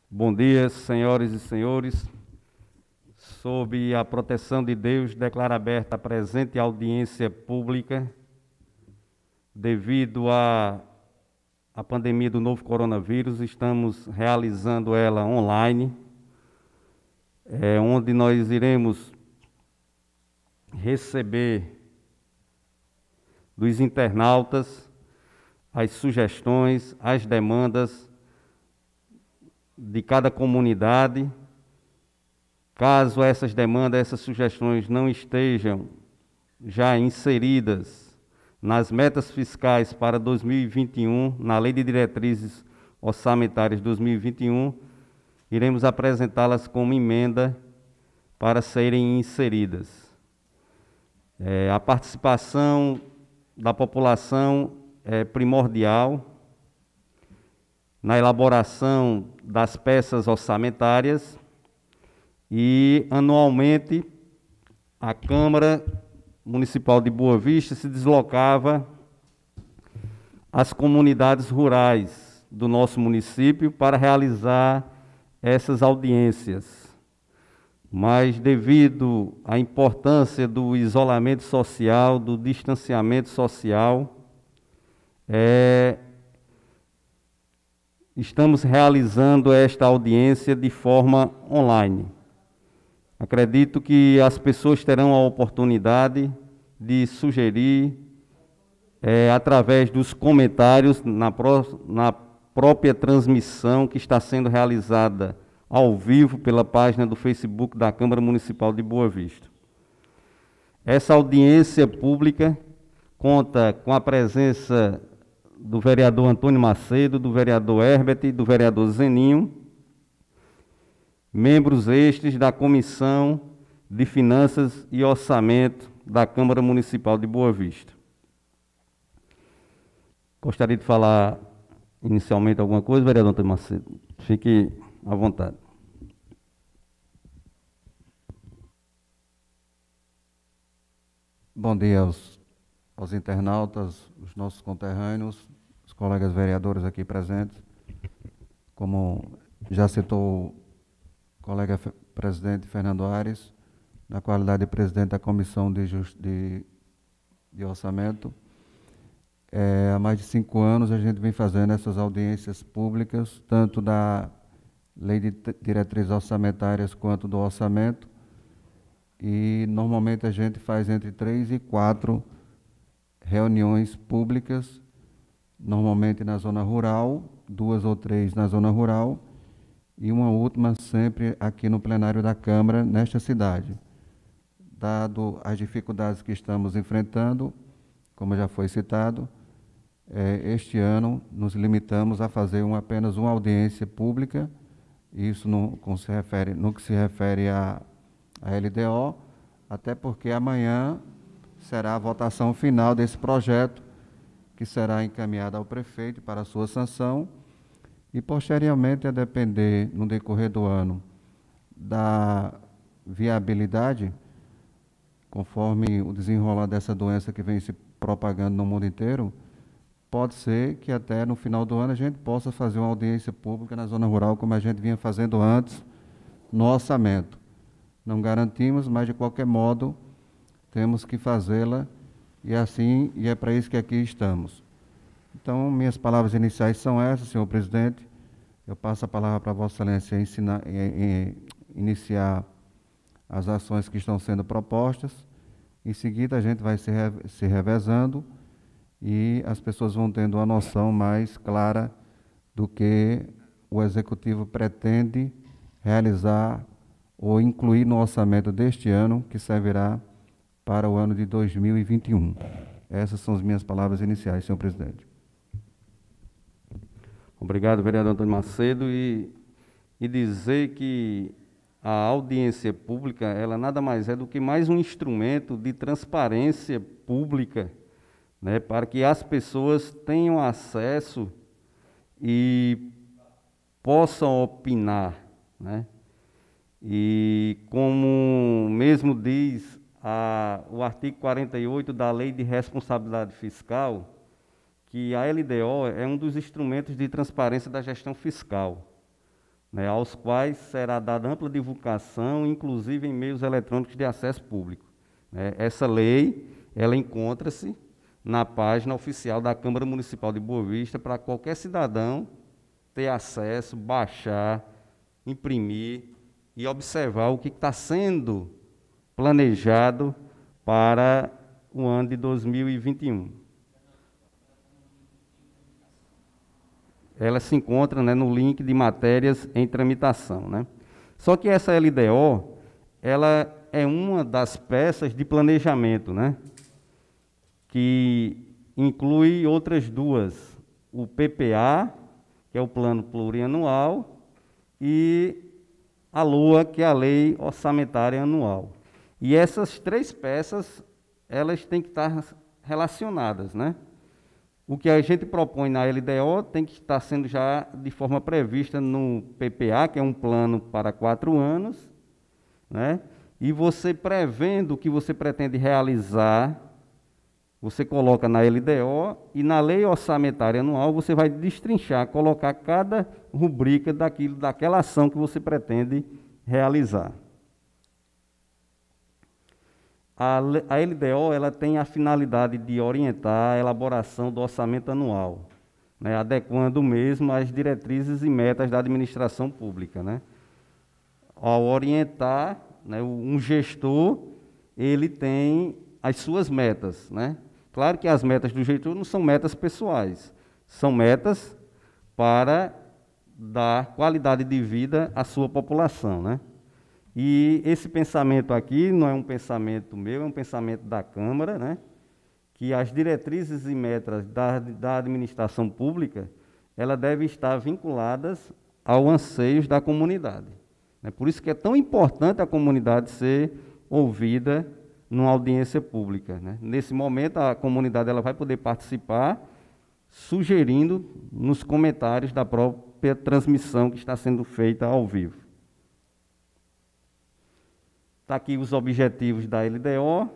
Bom dia, senhoras e senhores. Sob a proteção de Deus, declaro aberta a presente audiência pública devido à pandemia do novo coronavírus. Estamos realizando ela online, onde nós iremos receber dos internautas as sugestões, as demandas de cada comunidade. Caso essas demandas, essas sugestões não estejam já inseridas nas metas fiscais para 2021, na Lei de Diretrizes Orçamentárias 2021, iremos apresentá-las como emenda para serem inseridas. A participação da população é primordial na elaboração das peças orçamentárias e, anualmente, a Câmara Municipal de Boa Vista se deslocava às comunidades rurais do nosso município para realizar essas audiências. Mas, devido à importância do isolamento social, do distanciamento social, estamos realizando esta audiência de forma online. Acredito que as pessoas terão a oportunidade de sugerir, através dos comentários na própria transmissão que está sendo realizada ao vivo pela página do Facebook da Câmara Municipal de Boa Vista. Essa audiência pública conta com a presença do vereador Antônio Macedo, do vereador Herbert e do vereador Zeninho, membros estes da Comissão de Finanças e Orçamento da Câmara Municipal de Boa Vista. Gostaria de falar inicialmente alguma coisa, vereador Antônio Macedo? Fique à vontade. Bom dia aos internautas, os nossos conterrâneos, os colegas vereadores aqui presentes. Como já citou o colega presidente Fernando Aires, na qualidade de presidente da Comissão de Orçamento, há mais de 5 anos a gente vem fazendo essas audiências públicas, tanto da Lei de Diretrizes Orçamentárias quanto do Orçamento, e normalmente a gente faz entre 3 e 4 reuniões públicas, normalmente na zona rural, 2 ou 3 na zona rural, e uma última sempre aqui no plenário da Câmara, nesta cidade. Dado as dificuldades que estamos enfrentando, como já foi citado, este ano nos limitamos a fazer apenas uma audiência pública, isso no que se refere à LDO, até porque amanhã será a votação final desse projeto, que será encaminhado ao prefeito para a sua sanção, e posteriormente, a depender, no decorrer do ano, da viabilidade, conforme o desenrolar dessa doença que vem se propagando no mundo inteiro, pode ser que até no final do ano a gente possa fazer uma audiência pública na zona rural, como a gente vinha fazendo antes, no orçamento. Não garantimos, mas de qualquer modo temos que fazê-la, e é para isso que aqui estamos. Então, minhas palavras iniciais são essas, senhor presidente. Eu passo a palavra para Vossa Excelência iniciar as ações que estão sendo propostas. Em seguida, a gente vai se revezando e as pessoas vão tendo uma noção mais clara do que o Executivo pretende realizar ou incluir no orçamento deste ano, que servirá para o ano de 2021. Essas são as minhas palavras iniciais, senhor presidente. Obrigado, vereador Antônio Macedo, e dizer que a audiência pública, ela nada mais é do que mais um instrumento de transparência pública, né, para que as pessoas tenham acesso e possam opinar, né? E como mesmo diz o artigo 48 da Lei de Responsabilidade Fiscal, que a LDO é um dos instrumentos de transparência da gestão fiscal. né, aos quais será dada ampla divulgação, inclusive em meios eletrônicos de acesso público. Essa lei, ela encontra-se na página oficial da Câmara Municipal de Boa Vista para qualquer cidadão ter acesso, baixar, imprimir e observar o que está sendo planejado para o ano de 2021. Ela se encontra, né, no link de matérias em tramitação, né? Só que essa LDO, ela é uma das peças de planejamento, né, que inclui outras duas, o PPA, que é o Plano Plurianual, e a LOA, que é a Lei Orçamentária Anual. E essas três peças, elas têm que estar relacionadas, né? O que a gente propõe na LDO tem que estar sendo já de forma prevista no PPA, que é um plano para 4 anos, né? E você prevendo o que você pretende realizar, você coloca na LDO e na Lei Orçamentária Anual você vai destrinchar, colocar cada rubrica daquela ação que você pretende realizar. A LDO, ela tem a finalidade de orientar a elaboração do orçamento anual, né, adequando o mesmo às diretrizes e metas da administração pública, né? Ao orientar, né, um gestor, ele tem as suas metas, né? Claro que as metas do gestor não são metas pessoais, são metas para dar qualidade de vida à sua população, né? E esse pensamento aqui não é um pensamento meu, é um pensamento da Câmara, né? Que as diretrizes e metas da administração pública, ela deve estar vinculadas ao anseios da comunidade. É por isso que é tão importante a comunidade ser ouvida numa audiência pública, né? Nesse momento, a comunidade ela vai poder participar, sugerindo nos comentários da própria transmissão que está sendo feita ao vivo. Está aqui os objetivos da LDO,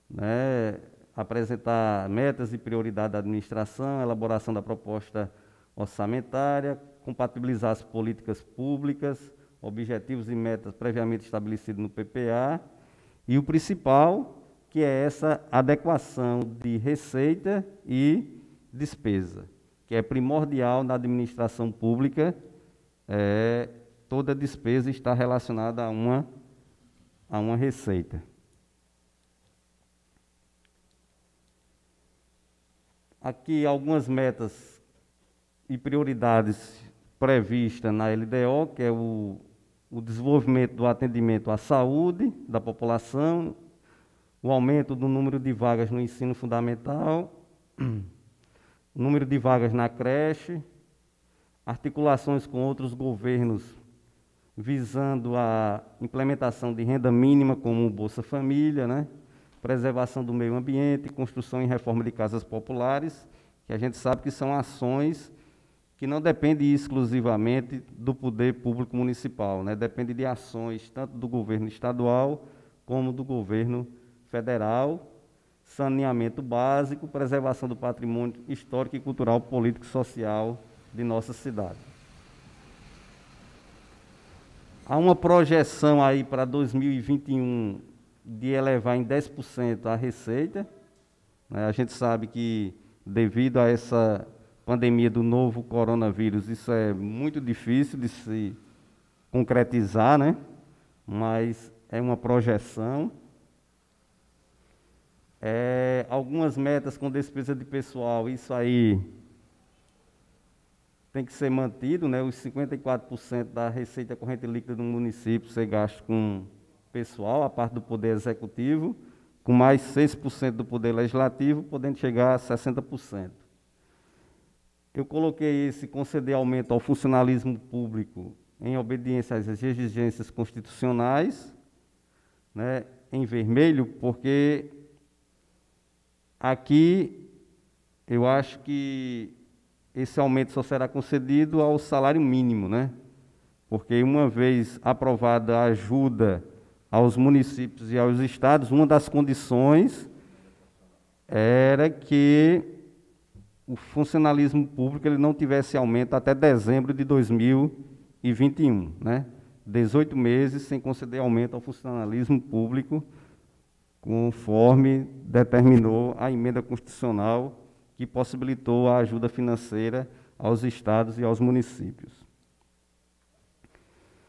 né? Apresentar metas e prioridades da administração, elaboração da proposta orçamentária, compatibilizar as políticas públicas, objetivos e metas previamente estabelecidos no PPA, e o principal, que é essa adequação de receita e despesa, que é primordial na administração pública. Toda despesa está relacionada a uma receita. Aqui algumas metas e prioridades previstas na LDO, que é o desenvolvimento do atendimento à saúde da população, o aumento do número de vagas no ensino fundamental, o número de vagas na creche, articulações com outros governos visando a implementação de renda mínima como o Bolsa Família, né? Preservação do meio ambiente, construção e reforma de casas populares, que a gente sabe que são ações que não dependem exclusivamente do poder público municipal, né? Depende de ações tanto do governo estadual como do governo federal, saneamento básico, preservação do patrimônio histórico e cultural, político e social de nossa cidade. Há uma projeção aí para 2021 de elevar em 10% a receita, né? A gente sabe que devido a essa pandemia do novo coronavírus, isso é muito difícil de se concretizar, né? Mas é uma projeção. Algumas metas com despesa de pessoal, isso aí tem que ser mantido, né? Os 54% da receita corrente líquida do município ser gasto com pessoal, a parte do poder executivo, com mais 6% do poder legislativo, podendo chegar a 60%. Eu coloquei esse conceder aumento ao funcionalismo público em obediência às exigências constitucionais, né, em vermelho, porque aqui eu acho que esse aumento só será concedido ao salário mínimo, né? Porque uma vez aprovada a ajuda aos municípios e aos estados, uma das condições era que o funcionalismo público ele não tivesse aumento até dezembro de 2021. 2021, né? 18 meses sem conceder aumento ao funcionalismo público, conforme determinou a emenda constitucional que possibilitou a ajuda financeira aos estados e aos municípios.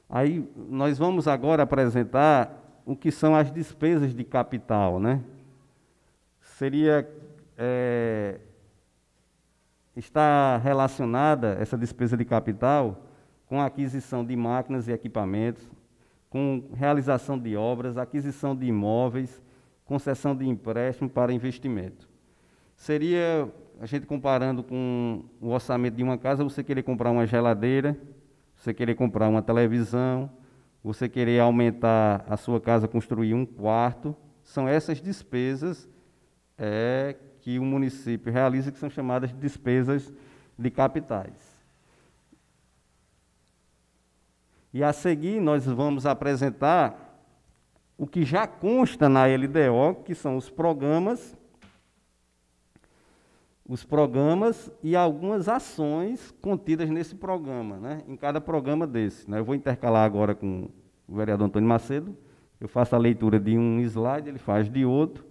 Aí nós vamos agora apresentar o que são as despesas de capital, né? Está relacionada essa despesa de capital com a aquisição de máquinas e equipamentos, com realização de obras, aquisição de imóveis, concessão de empréstimo para investimento. Seria, a gente comparando com o orçamento de uma casa, você querer comprar uma geladeira, você querer comprar uma televisão, você querer aumentar a sua casa, construir um quarto, são essas despesas que o município realiza, que são chamadas de despesas de capitais. E a seguir nós vamos apresentar o que já consta na LDO, que são os programas e algumas ações contidas nesse programa, né? Em cada programa desse, né? Eu vou intercalar agora com o vereador Antônio Macedo, eu faço a leitura de um slide, ele faz de outro,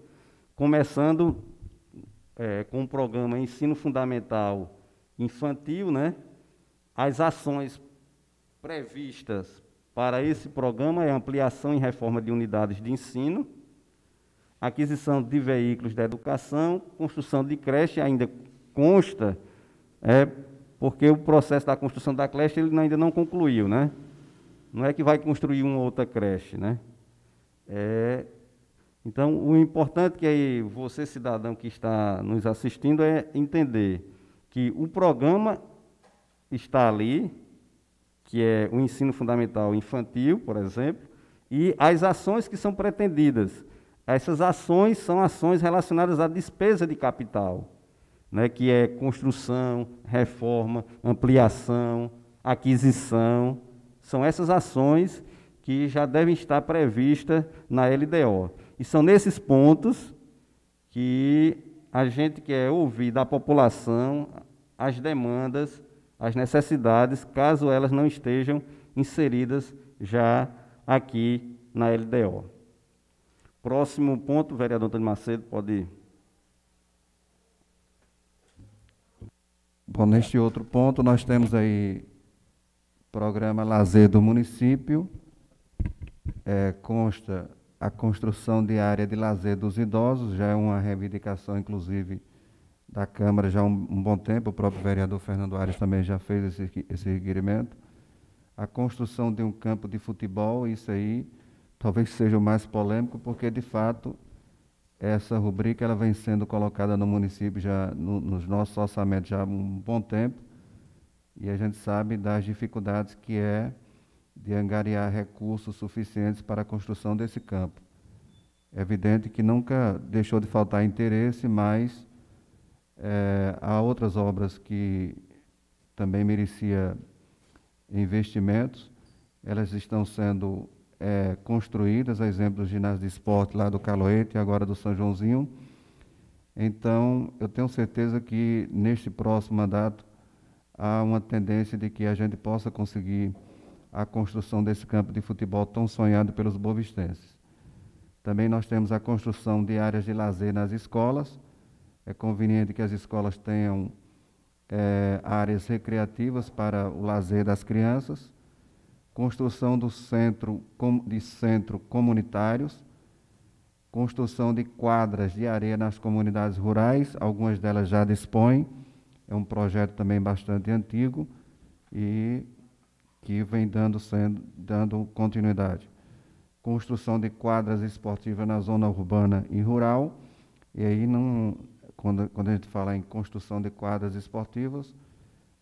começando com o programa Ensino Fundamental Infantil, né? As ações previstas para esse programa é ampliação e reforma de unidades de ensino, aquisição de veículos da educação, construção de creche, ainda consta, porque o processo da construção da creche ele ainda não concluiu, né? Não é que vai construir uma outra creche, né? Então, o importante que você, cidadão que está nos assistindo, é entender que o programa está ali, que é o ensino fundamental infantil, por exemplo, e as ações que são pretendidas. Essas ações são ações relacionadas à despesa de capital, né, que é construção, reforma, ampliação, aquisição. São essas ações que já devem estar previstas na LDO. E são nesses pontos que a gente quer ouvir da população as demandas, as necessidades, caso elas não estejam inseridas já aqui na LDO. Próximo ponto, vereador Antônio Macedo, pode ir. Bom, neste outro ponto, nós temos aí programa Lazer do município, consta a construção de área de lazer dos idosos, já é uma reivindicação, inclusive, da Câmara já há um bom tempo, o próprio vereador Fernando Aires também já fez esse requerimento. A construção de um campo de futebol, isso aí talvez seja o mais polêmico, porque, de fato, essa rubrica ela vem sendo colocada no município já nos nossos orçamentos já há um bom tempo, e a gente sabe das dificuldades que é de angariar recursos suficientes para a construção desse campo. É evidente que nunca deixou de faltar interesse, mas há outras obras que também merecia investimentos, elas estão sendo construídas, a exemplo do ginásio de esporte lá do Caloete e agora do São Joãozinho. Então, eu tenho certeza que neste próximo mandato há uma tendência de que a gente possa conseguir a construção desse campo de futebol tão sonhado pelos bovistenses. Também nós temos a construção de áreas de lazer nas escolas. É conveniente que as escolas tenham áreas recreativas para o lazer das crianças. Construção de centro comunitários. Construção de quadras de areia nas comunidades rurais, algumas delas já dispõem. É um projeto também bastante antigo e que vem dando continuidade. Construção de quadras esportivas na zona urbana e rural. E aí, quando a gente fala em construção de quadras esportivas,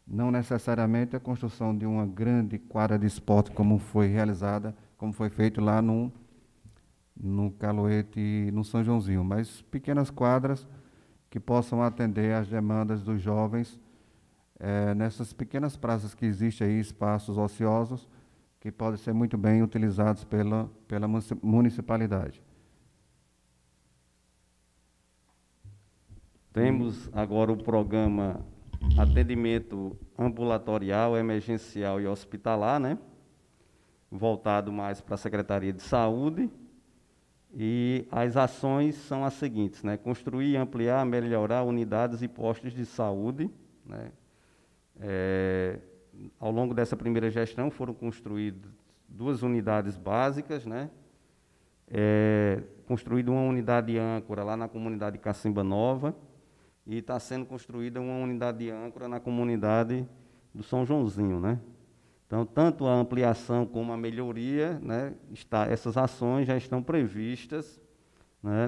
não necessariamente a construção de uma grande quadra de esporte como foi realizada, como foi feito lá no Caloete e no São Joãozinho, mas pequenas quadras que possam atender às demandas dos jovens nessas pequenas praças que existem aí, espaços ociosos, que podem ser muito bem utilizados pela municipalidade. Temos agora o programa atendimento ambulatorial, emergencial e hospitalar, né? Voltado mais para a Secretaria de Saúde. E as ações são as seguintes, né? Construir, ampliar, melhorar unidades e postos de saúde, né? Ao longo dessa primeira gestão foram construídas 2 unidades básicas, né? Construída uma unidade âncora lá na comunidade Cacimba Nova e está sendo construída uma unidade âncora na comunidade do São Joãozinho, né? Então, tanto a ampliação como a melhoria, né, essas ações já estão previstas, né,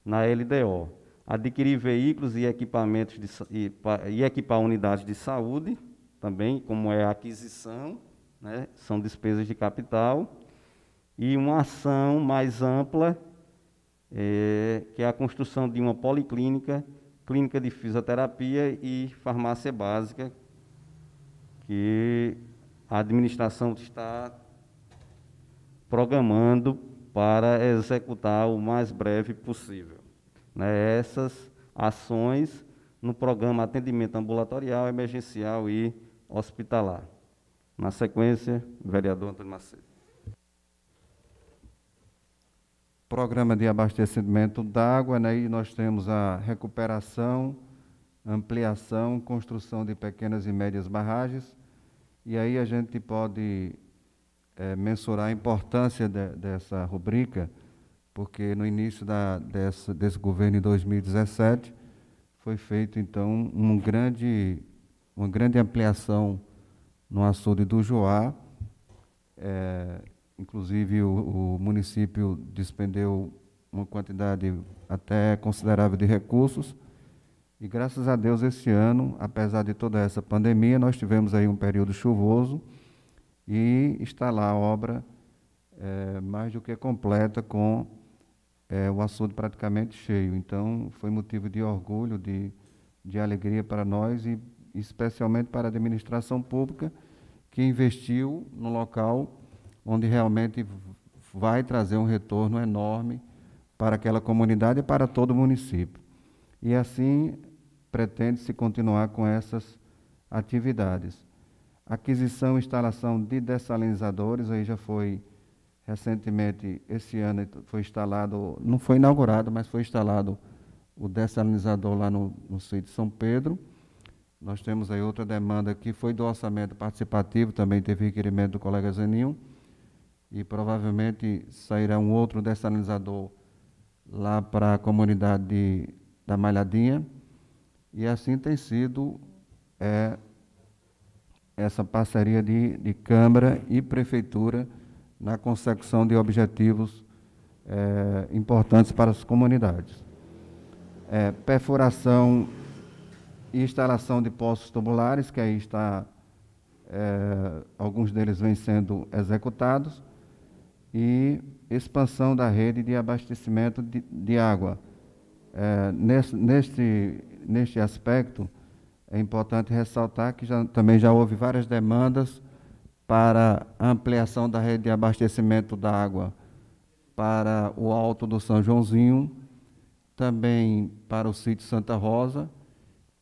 na LDO. Adquirir veículos e equipamentos e equipar unidades de saúde, também, como é a aquisição, né, são despesas de capital, e uma ação mais ampla, que é a construção de uma policlínica, clínica de fisioterapia e farmácia básica, que a administração está programando para executar o mais breve possível, né, essas ações no programa Atendimento Ambulatorial, Emergencial e Hospitalar. Na sequência, vereador Antônio Macedo. Programa de abastecimento d'água, né, e nós temos a recuperação, ampliação, construção de pequenas e médias barragens. E aí a gente pode mensurar a importância dessa rubrica, porque no início desse governo, em 2017, foi feito, então, uma grande ampliação no açude do Joá. Inclusive, o município despendeu uma quantidade até considerável de recursos. E, graças a Deus, esse ano, apesar de toda essa pandemia, nós tivemos aí um período chuvoso e está lá a obra mais do que completa, com o açude praticamente cheio. Então, foi motivo de orgulho, de alegria para nós e especialmente para a administração pública, que investiu no local onde realmente vai trazer um retorno enorme para aquela comunidade e para todo o município. E assim pretende-se continuar com essas atividades. Aquisição e instalação de dessalinizadores, aí já foi recentemente, esse ano foi instalado, não foi inaugurado, mas foi instalado o dessalinizador lá no sítio São Pedro. Nós temos aí outra demanda que foi do orçamento participativo, também teve requerimento do colega Zeninho, e provavelmente sairá um outro dessalinizador lá para a comunidade da Malhadinha, e assim tem sido essa parceria de Câmara e Prefeitura na consecução de objetivos importantes para as comunidades. Perfuração e instalação de poços tubulares, que aí está, alguns deles vêm sendo executados, e expansão da rede de abastecimento de água. Neste aspecto, é importante ressaltar que também já houve várias demandas para a ampliação da rede de abastecimento da água para o Alto do São Joãozinho, também para o sítio Santa Rosa,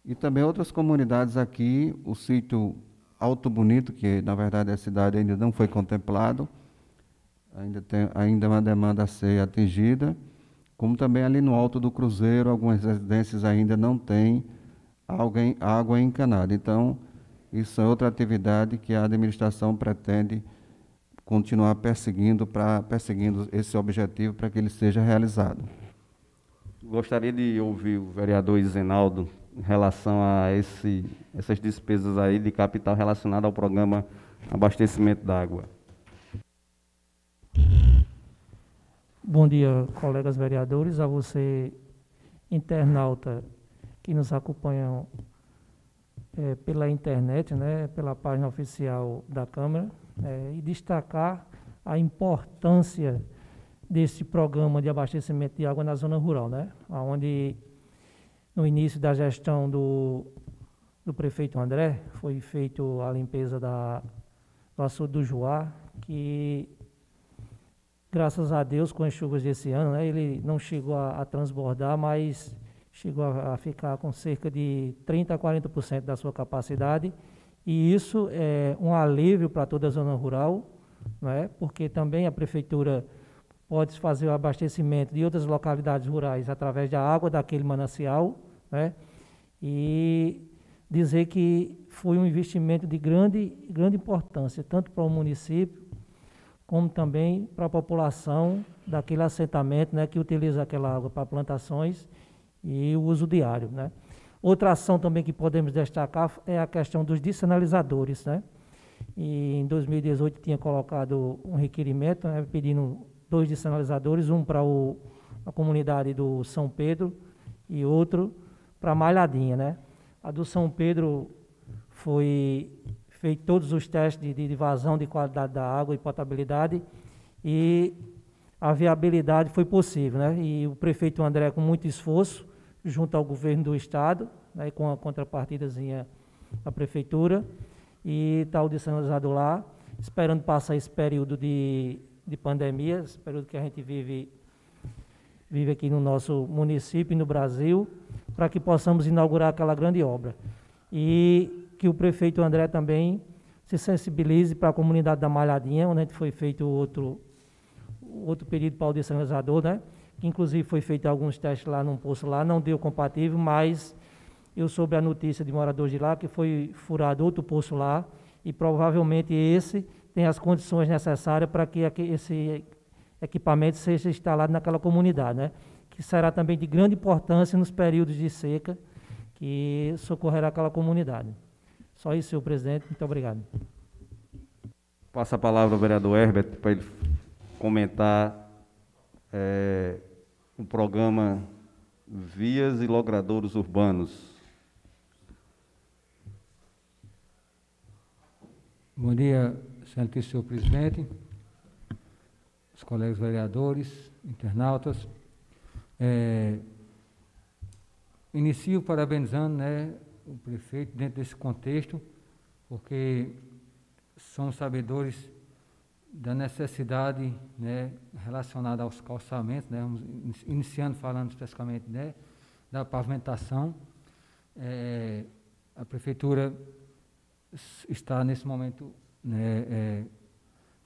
e também outras comunidades aqui, o sítio Alto Bonito, que na verdade a cidade ainda não foi contemplado, ainda uma demanda a ser atingida, como também ali no Alto do Cruzeiro, algumas residências ainda não têm água encanada. Então, isso é outra atividade que a administração pretende continuar perseguindo esse objetivo para que ele seja realizado. Gostaria de ouvir o vereador Isenaldo em relação a essas despesas aí de capital relacionado ao programa Abastecimento d'Água. Bom dia, colegas vereadores, a você, internauta, que nos acompanham pela internet, né, pela página oficial da Câmara, e destacar a importância desse programa de abastecimento de água na zona rural, né, onde no início da gestão do prefeito André foi feita a limpeza do açude do Joá, que graças a Deus, com as chuvas desse ano, né, ele não chegou a transbordar, mas chegou a ficar com cerca de 30% a 40% da sua capacidade, e isso é um alívio para toda a zona rural, não é? Porque também a prefeitura pode fazer o abastecimento de outras localidades rurais através da água daquele manancial, né? E dizer que foi um investimento de grande importância, tanto para o município, como também para a população daquele assentamento, né, que utiliza aquela água para plantações e o uso diário, né? Outra ação também que podemos destacar é a questão dos dessanalizadores, né? E em 2018 tinha colocado um requerimento, né, pedindo 2 dessanalizadores, um para a comunidade do São Pedro e outro para a Malhadinha, né? A do São Pedro foi feito todos os testes de vazão, de qualidade da água e potabilidade, e a viabilidade foi possível, né? E o prefeito André, com muito esforço, junto ao governo do estado, né, com a contrapartidazinha da prefeitura, e está o dessanalizador lá, esperando passar esse período de pandemia, esse período que a gente vive aqui no nosso município e no Brasil, para que possamos inaugurar aquela grande obra. E que o prefeito André também se sensibilize para a comunidade da Malhadinha, onde foi feito outro pedido para o dessanalizador, né? Que inclusive foi feito alguns testes lá num poço lá, não deu compatível, mas eu soube a notícia de moradores de lá que foi furado outro poço lá, e provavelmente esse tem as condições necessárias para que esse equipamento seja instalado naquela comunidade, né? Que será também de grande importância nos períodos de seca, que socorrerá aquela comunidade. Só isso, senhor presidente. Muito obrigado. Passa a palavra ao vereador Herbert para ele comentar o programa Vias e Logradouros Urbanos. Bom dia, senhor presidente, os colegas vereadores, internautas. Inicio parabenizando, né, o prefeito dentro desse contexto, porque somos sabedores da necessidade, né, relacionada aos calçamentos, né, iniciando falando especificamente, né, da pavimentação. A prefeitura está nesse momento, né,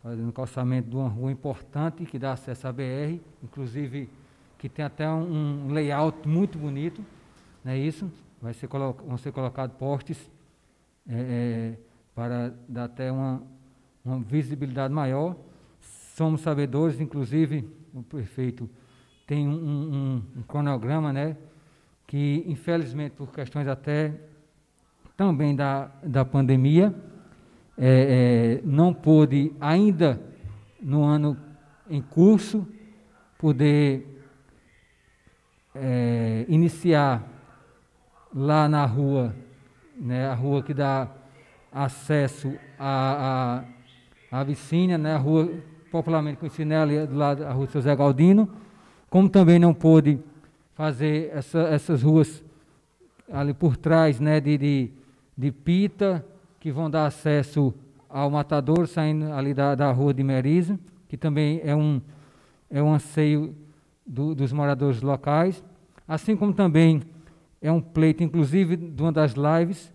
fazendo calçamento de uma rua importante que dá acesso à BR, inclusive que tem até um layout muito bonito, não é isso? Vão ser colocados postes para dar até uma visibilidade maior. Somos sabedores, inclusive o prefeito tem um cronograma, né, que infelizmente por questões até também da pandemia, não pôde ainda no ano em curso poder iniciar lá na rua, né, a rua que dá acesso à Vicínia, né, a rua popularmente conhecida, né, ali do lado da rua Seu Zé Galdino, como também não pôde fazer essas ruas ali por trás, né, de Pita, que vão dar acesso ao Matadouro, saindo ali da rua de Merizo, que também é um anseio dos moradores locais, assim como também é um pleito, inclusive, de uma das lives,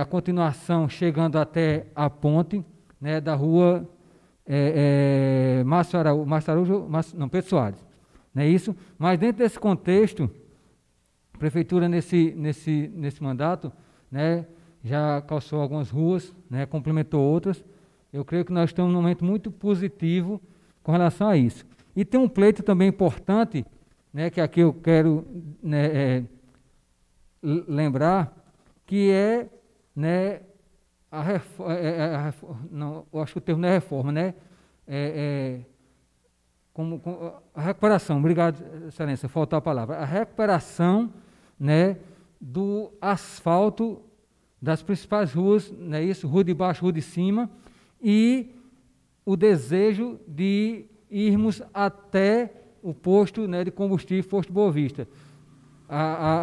a continuação chegando até a ponte, né, da rua Pedro Soares, não é isso? Mas dentro desse contexto, a prefeitura nesse mandato, né, já calçou algumas ruas, né, complementou outras. Eu creio que nós estamos num momento muito positivo com relação a isso. E tem um pleito também importante, né, que aqui eu quero, né, lembrar, que né, não, eu acho que o termo não é reforma, né? A recuperação, obrigado, excelência, faltou a palavra. A recuperação, né, do asfalto das principais ruas, né, isso, rua de baixo, rua de cima, e o desejo de irmos até o posto, né, de combustível, posto Boa Vista.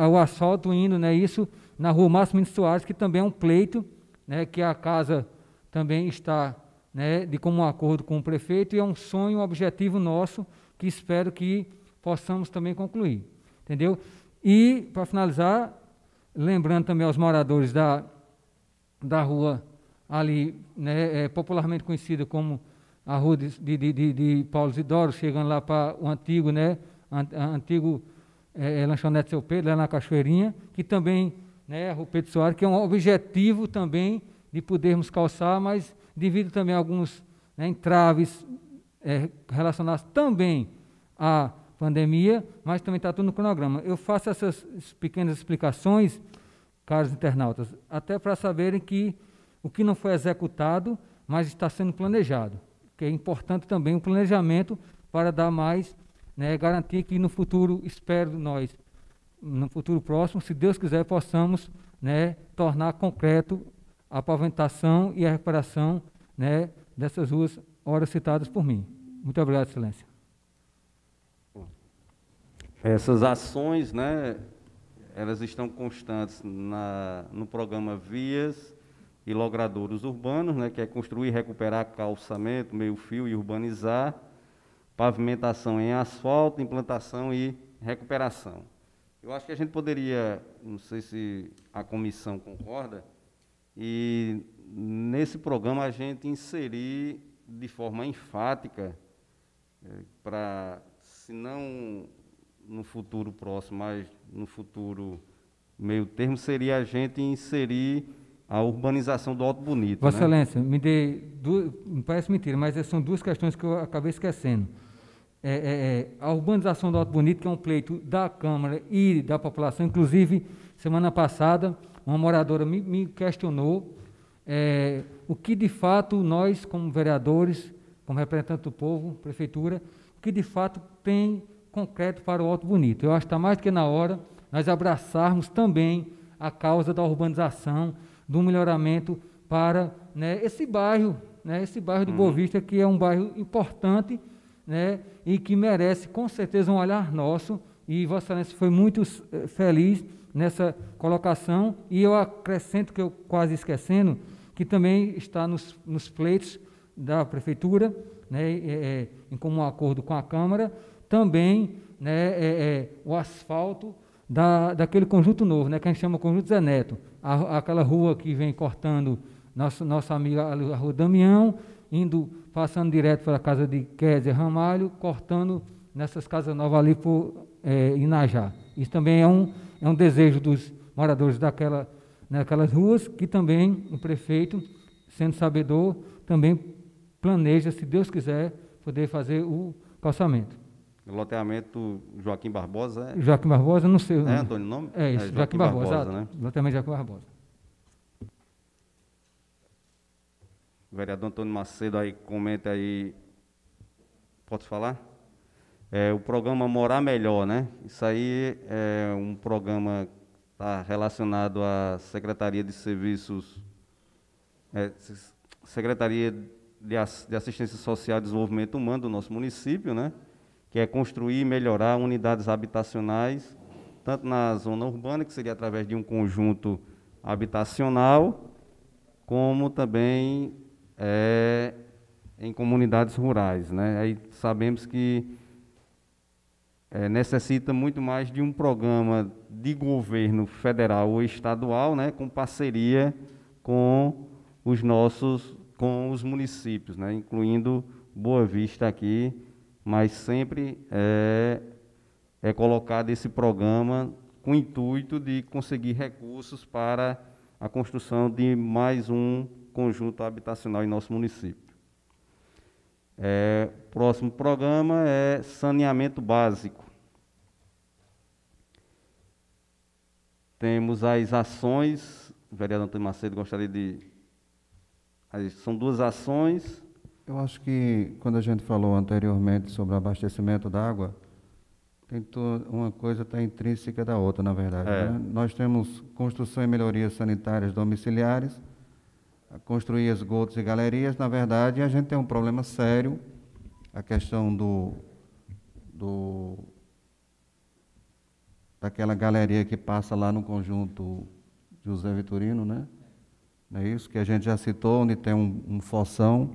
O asfalto indo, né, isso, na rua Márcio Mendes Soares, que também é um pleito, né, que a casa também está, né, de comum acordo com o prefeito, e é um sonho, um objetivo nosso, que espero que possamos também concluir, entendeu? E, para finalizar, lembrando também aos moradores da rua ali, né, popularmente conhecida como a rua de Paulo Isidoro, chegando lá para o antigo, né, antigo lanchonete Seu Pedro, lá na Cachoeirinha, que também, né, a rua Pedro Soares, que é um objetivo também de podermos calçar, mas devido também a alguns, né, entraves relacionados também à pandemia, mas também está tudo no cronograma. Eu faço essas pequenas explicações, caros internautas, até para saberem que o que não foi executado, mas está sendo planejado, que é importante também o planejamento para dar mais, né, garantir que no futuro, espero nós, no futuro próximo, se Deus quiser, possamos, né, tornar concreto a pavimentação e a recuperação, né, dessas ruas horas citadas por mim. Muito obrigado, Excelência. Essas ações, né, elas estão constantes no programa Vias e Logradouros Urbanos, né, que é construir e recuperar calçamento, meio-fio e urbanizar, pavimentação em asfalto, implantação e recuperação. Eu acho que a gente poderia, não sei se a comissão concorda, e nesse programa a gente inserir de forma enfática, para, se não no futuro próximo, mas no futuro meio termo, seria a gente inserir a urbanização do Alto Bonito. Vossa né? Excelência, me parece mentira, mas são duas questões que eu acabei esquecendo. A urbanização do Alto Bonito, que é um pleito da Câmara e da população, inclusive, semana passada, uma moradora me questionou o que de fato nós, como vereadores, como representantes do povo, prefeitura, o que de fato tem concreto para o Alto Bonito. Eu acho que está mais do que na hora nós abraçarmos também a causa da urbanização, do melhoramento para, né, esse bairro de Boa Vista, que é um bairro importante, né, e que merece com certeza um olhar nosso, e Vossa Excelência foi muito feliz nessa colocação, e eu acrescento, que eu quase esquecendo, que também está nos pleitos da Prefeitura, né, em comum acordo com a Câmara, também, né, o asfalto daquele conjunto novo, né, que a gente chama Conjunto Zé Neto, aquela rua que vem cortando nossa amiga, a rua Damião, passando direto pela casa de Kézia Ramalho, cortando nessas casas novas ali por Inajá. Isso também é um desejo dos moradores naquelas ruas, que também o prefeito, sendo sabedor, também planeja, se Deus quiser, poder fazer o calçamento. O loteamento Joaquim Barbosa é? Joaquim Barbosa, não sei o nome. É, Antônio, o nome? É isso, Joaquim Barbosa, né? Loteamento Joaquim Barbosa. O vereador Antônio Macedo aí comenta aí, pode falar? O programa Morar Melhor, né? Isso aí é um programa que está relacionado à Secretaria de Serviços, Secretaria de Assistência Social e Desenvolvimento Humano do nosso município, né? Que é construir e melhorar unidades habitacionais, tanto na zona urbana, que seria através de um conjunto habitacional, como também em comunidades rurais, né? Aí sabemos que necessita muito mais de um programa de governo federal ou estadual, né, com parceria com os municípios, né, incluindo Boa Vista aqui, mas sempre é colocado esse programa com o intuito de conseguir recursos para a construção de mais um conjunto habitacional em nosso município. O próximo programa é saneamento básico. Temos as ações, o vereador Antônio Macedo gostaria de... São duas ações. Eu acho que, quando a gente falou anteriormente sobre o abastecimento da água, uma coisa está intrínseca da outra, na verdade. Né? Nós temos construção e melhorias sanitárias domiciliares, construir esgotos e galerias. Na verdade, a gente tem um problema sério, a questão daquela galeria que passa lá no conjunto José Vitorino, né? Não é isso? Que a gente já citou, onde tem um fossão,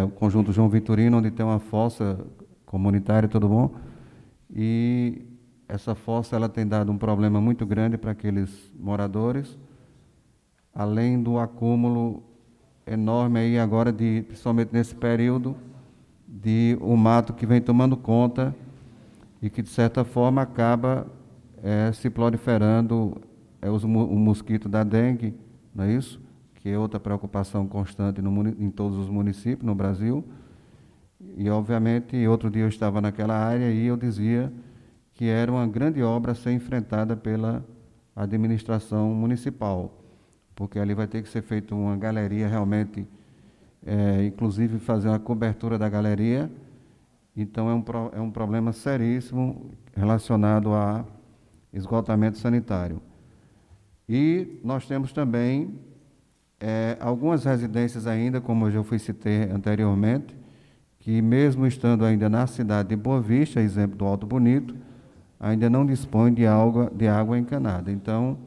o conjunto João Vitorino, onde tem uma fossa comunitária, tudo bom? E essa fossa ela tem dado um problema muito grande para aqueles moradores, além do acúmulo enorme aí agora, principalmente nesse período, de o mato que vem tomando conta e que, de certa forma, acaba se proliferando o mosquito da dengue, não é isso? Que é outra preocupação constante em todos os municípios no Brasil. E, obviamente, outro dia eu estava naquela área e eu dizia que era uma grande obra a ser enfrentada pela administração municipal, porque ali vai ter que ser feita uma galeria realmente, inclusive fazer uma cobertura da galeria. Então é um problema seríssimo relacionado a esgotamento sanitário. E nós temos também algumas residências ainda, como eu já fui citei anteriormente, que mesmo estando ainda na cidade de Boa Vista, exemplo do Alto Bonito, ainda não dispõe de água encanada. Então,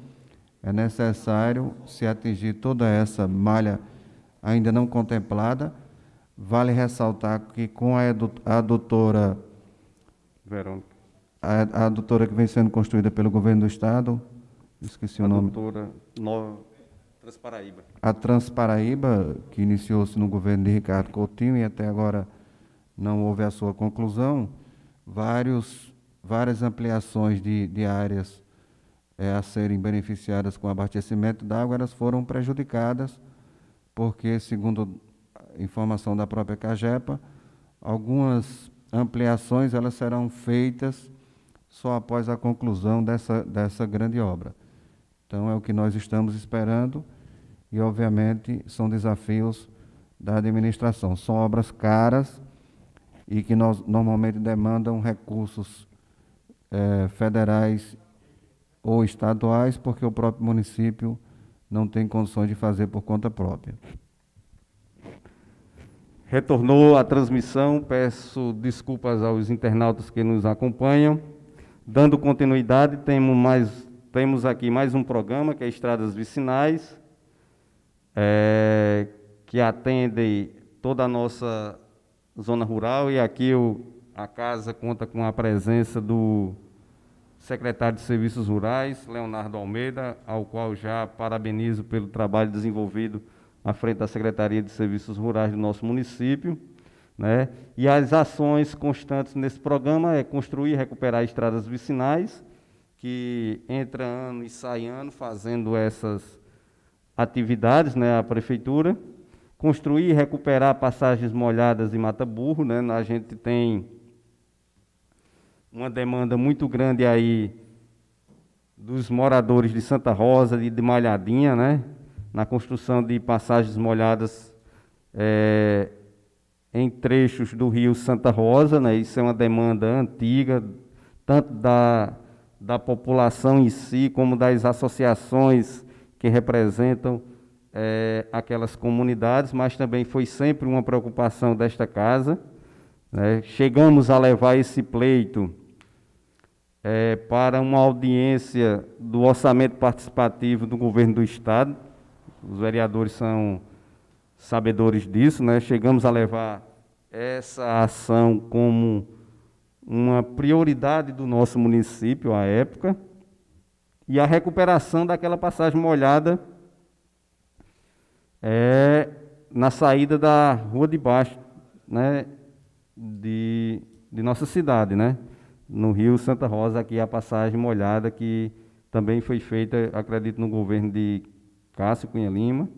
é necessário se atingir toda essa malha ainda não contemplada. Vale ressaltar que com a adutora Verônica. A adutora que vem sendo construída pelo governo do estado, esqueci o nome. Adutora Transparaíba. A Transparaíba, que iniciou-se no governo de Ricardo Coutinho e até agora não houve a sua conclusão, várias ampliações de áreas a serem beneficiadas com abastecimento d'água, elas foram prejudicadas, porque, segundo a informação da própria CAGEPA, algumas ampliações elas serão feitas só após a conclusão dessa grande obra. Então, é o que nós estamos esperando e, obviamente, são desafios da administração. São obras caras e que normalmente demandam recursos federais ou estaduais, porque o próprio município não tem condições de fazer por conta própria. Retornou a transmissão, peço desculpas aos internautas que nos acompanham. Dando continuidade, temos aqui mais um programa, que é Estradas Vicinais, que atende toda a nossa zona rural, e aqui a casa conta com a presença do secretário de Serviços Rurais, Leonardo Almeida, ao qual já parabenizo pelo trabalho desenvolvido à frente da Secretaria de Serviços Rurais do nosso município, né? E as ações constantes nesse programa é construir e recuperar estradas vicinais, que entra ano e sai ano fazendo essas atividades, né, a prefeitura. Construir e recuperar passagens molhadas e mata-burro, né? A gente tem uma demanda muito grande aí dos moradores de Santa Rosa e de Malhadinha, né? Na construção de passagens molhadas em trechos do rio Santa Rosa, né? Isso é uma demanda antiga, tanto da população em si, como das associações que representam aquelas comunidades, mas também foi sempre uma preocupação desta casa, né? Chegamos a levar esse pleito para uma audiência do orçamento participativo do governo do estado. Os vereadores são sabedores disso, né? Chegamos a levar essa ação como uma prioridade do nosso município à época, e a recuperação daquela passagem molhada na saída da Rua de Baixo, né, de nossa cidade, né? No rio Santa Rosa, aqui a passagem molhada, que também foi feita, acredito, no governo de Cássio Cunha Lima,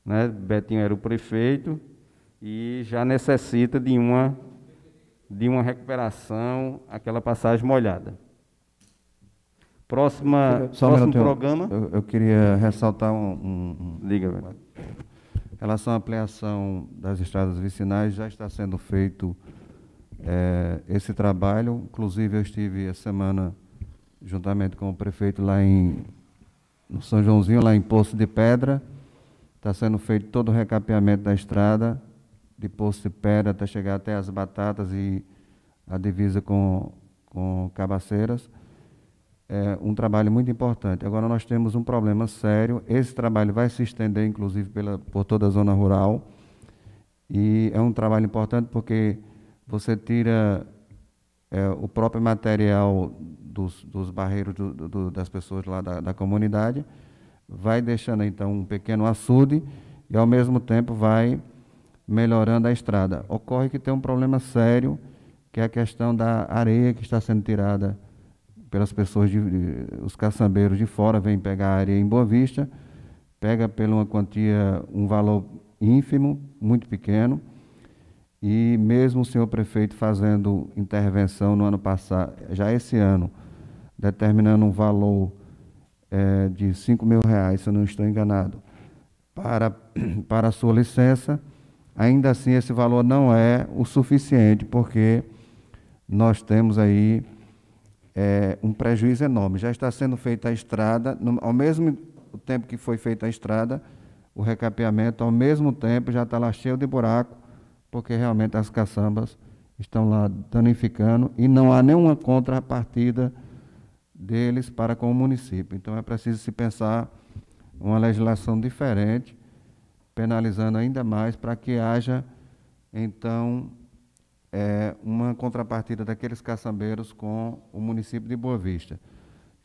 né? Betinho era o prefeito, e já necessita de uma recuperação, aquela passagem molhada. Próximo programa. Eu queria ressaltar Diga, velho. Em relação à ampliação das estradas vicinais, já está sendo feito esse trabalho. Inclusive, eu estive essa semana, juntamente com o prefeito, lá no São Joãozinho, lá em Poço de Pedra. Está sendo feito todo o recapeamento da estrada, de Poço de Pedra até chegar até as Batatas e a divisa com Cabaceiras. É um trabalho muito importante. Agora nós temos um problema sério. Esse trabalho vai se estender, inclusive, por toda a zona rural. E é um trabalho importante porque você tira o próprio material dos barreiros das pessoas lá da comunidade, vai deixando então um pequeno açude e ao mesmo tempo vai melhorando a estrada. Ocorre que tem um problema sério, que é a questão da areia que está sendo tirada pelas pessoas, os caçambeiros de fora vêm pegar a areia em Boa Vista, pega por uma quantia, um valor ínfimo, muito pequeno, e mesmo o senhor prefeito fazendo intervenção no ano passado, já esse ano, determinando um valor de R$5.000, se eu não estou enganado, para a sua licença, ainda assim esse valor não é o suficiente, porque nós temos aí um prejuízo enorme. Já está sendo feita a estrada, ao mesmo tempo que foi feita a estrada, o recapeamento, ao mesmo tempo já está lá cheio de buraco, porque realmente as caçambas estão lá danificando e não há nenhuma contrapartida deles para com o município. Então é preciso se pensar uma legislação diferente, penalizando ainda mais para que haja, então, uma contrapartida daqueles caçambeiros com o município de Boa Vista.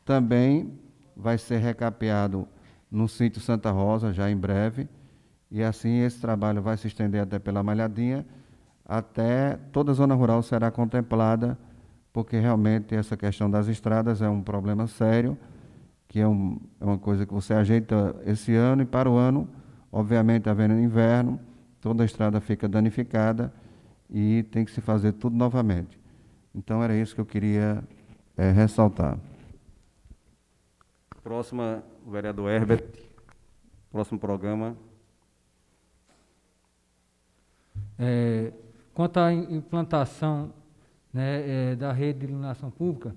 Também vai ser recapeado no sítio Santa Rosa, já em breve, e assim esse trabalho vai se estender até pela Malhadinha, até toda a zona rural será contemplada, porque realmente essa questão das estradas é um problema sério, que é uma coisa que você ajeita esse ano, e para o ano, obviamente, havendo inverno, toda a estrada fica danificada e tem que se fazer tudo novamente. Então, era isso que eu queria ressaltar. Próxima, o vereador Herbert. Próximo programa. Quanto à implantação, né, da rede de iluminação pública,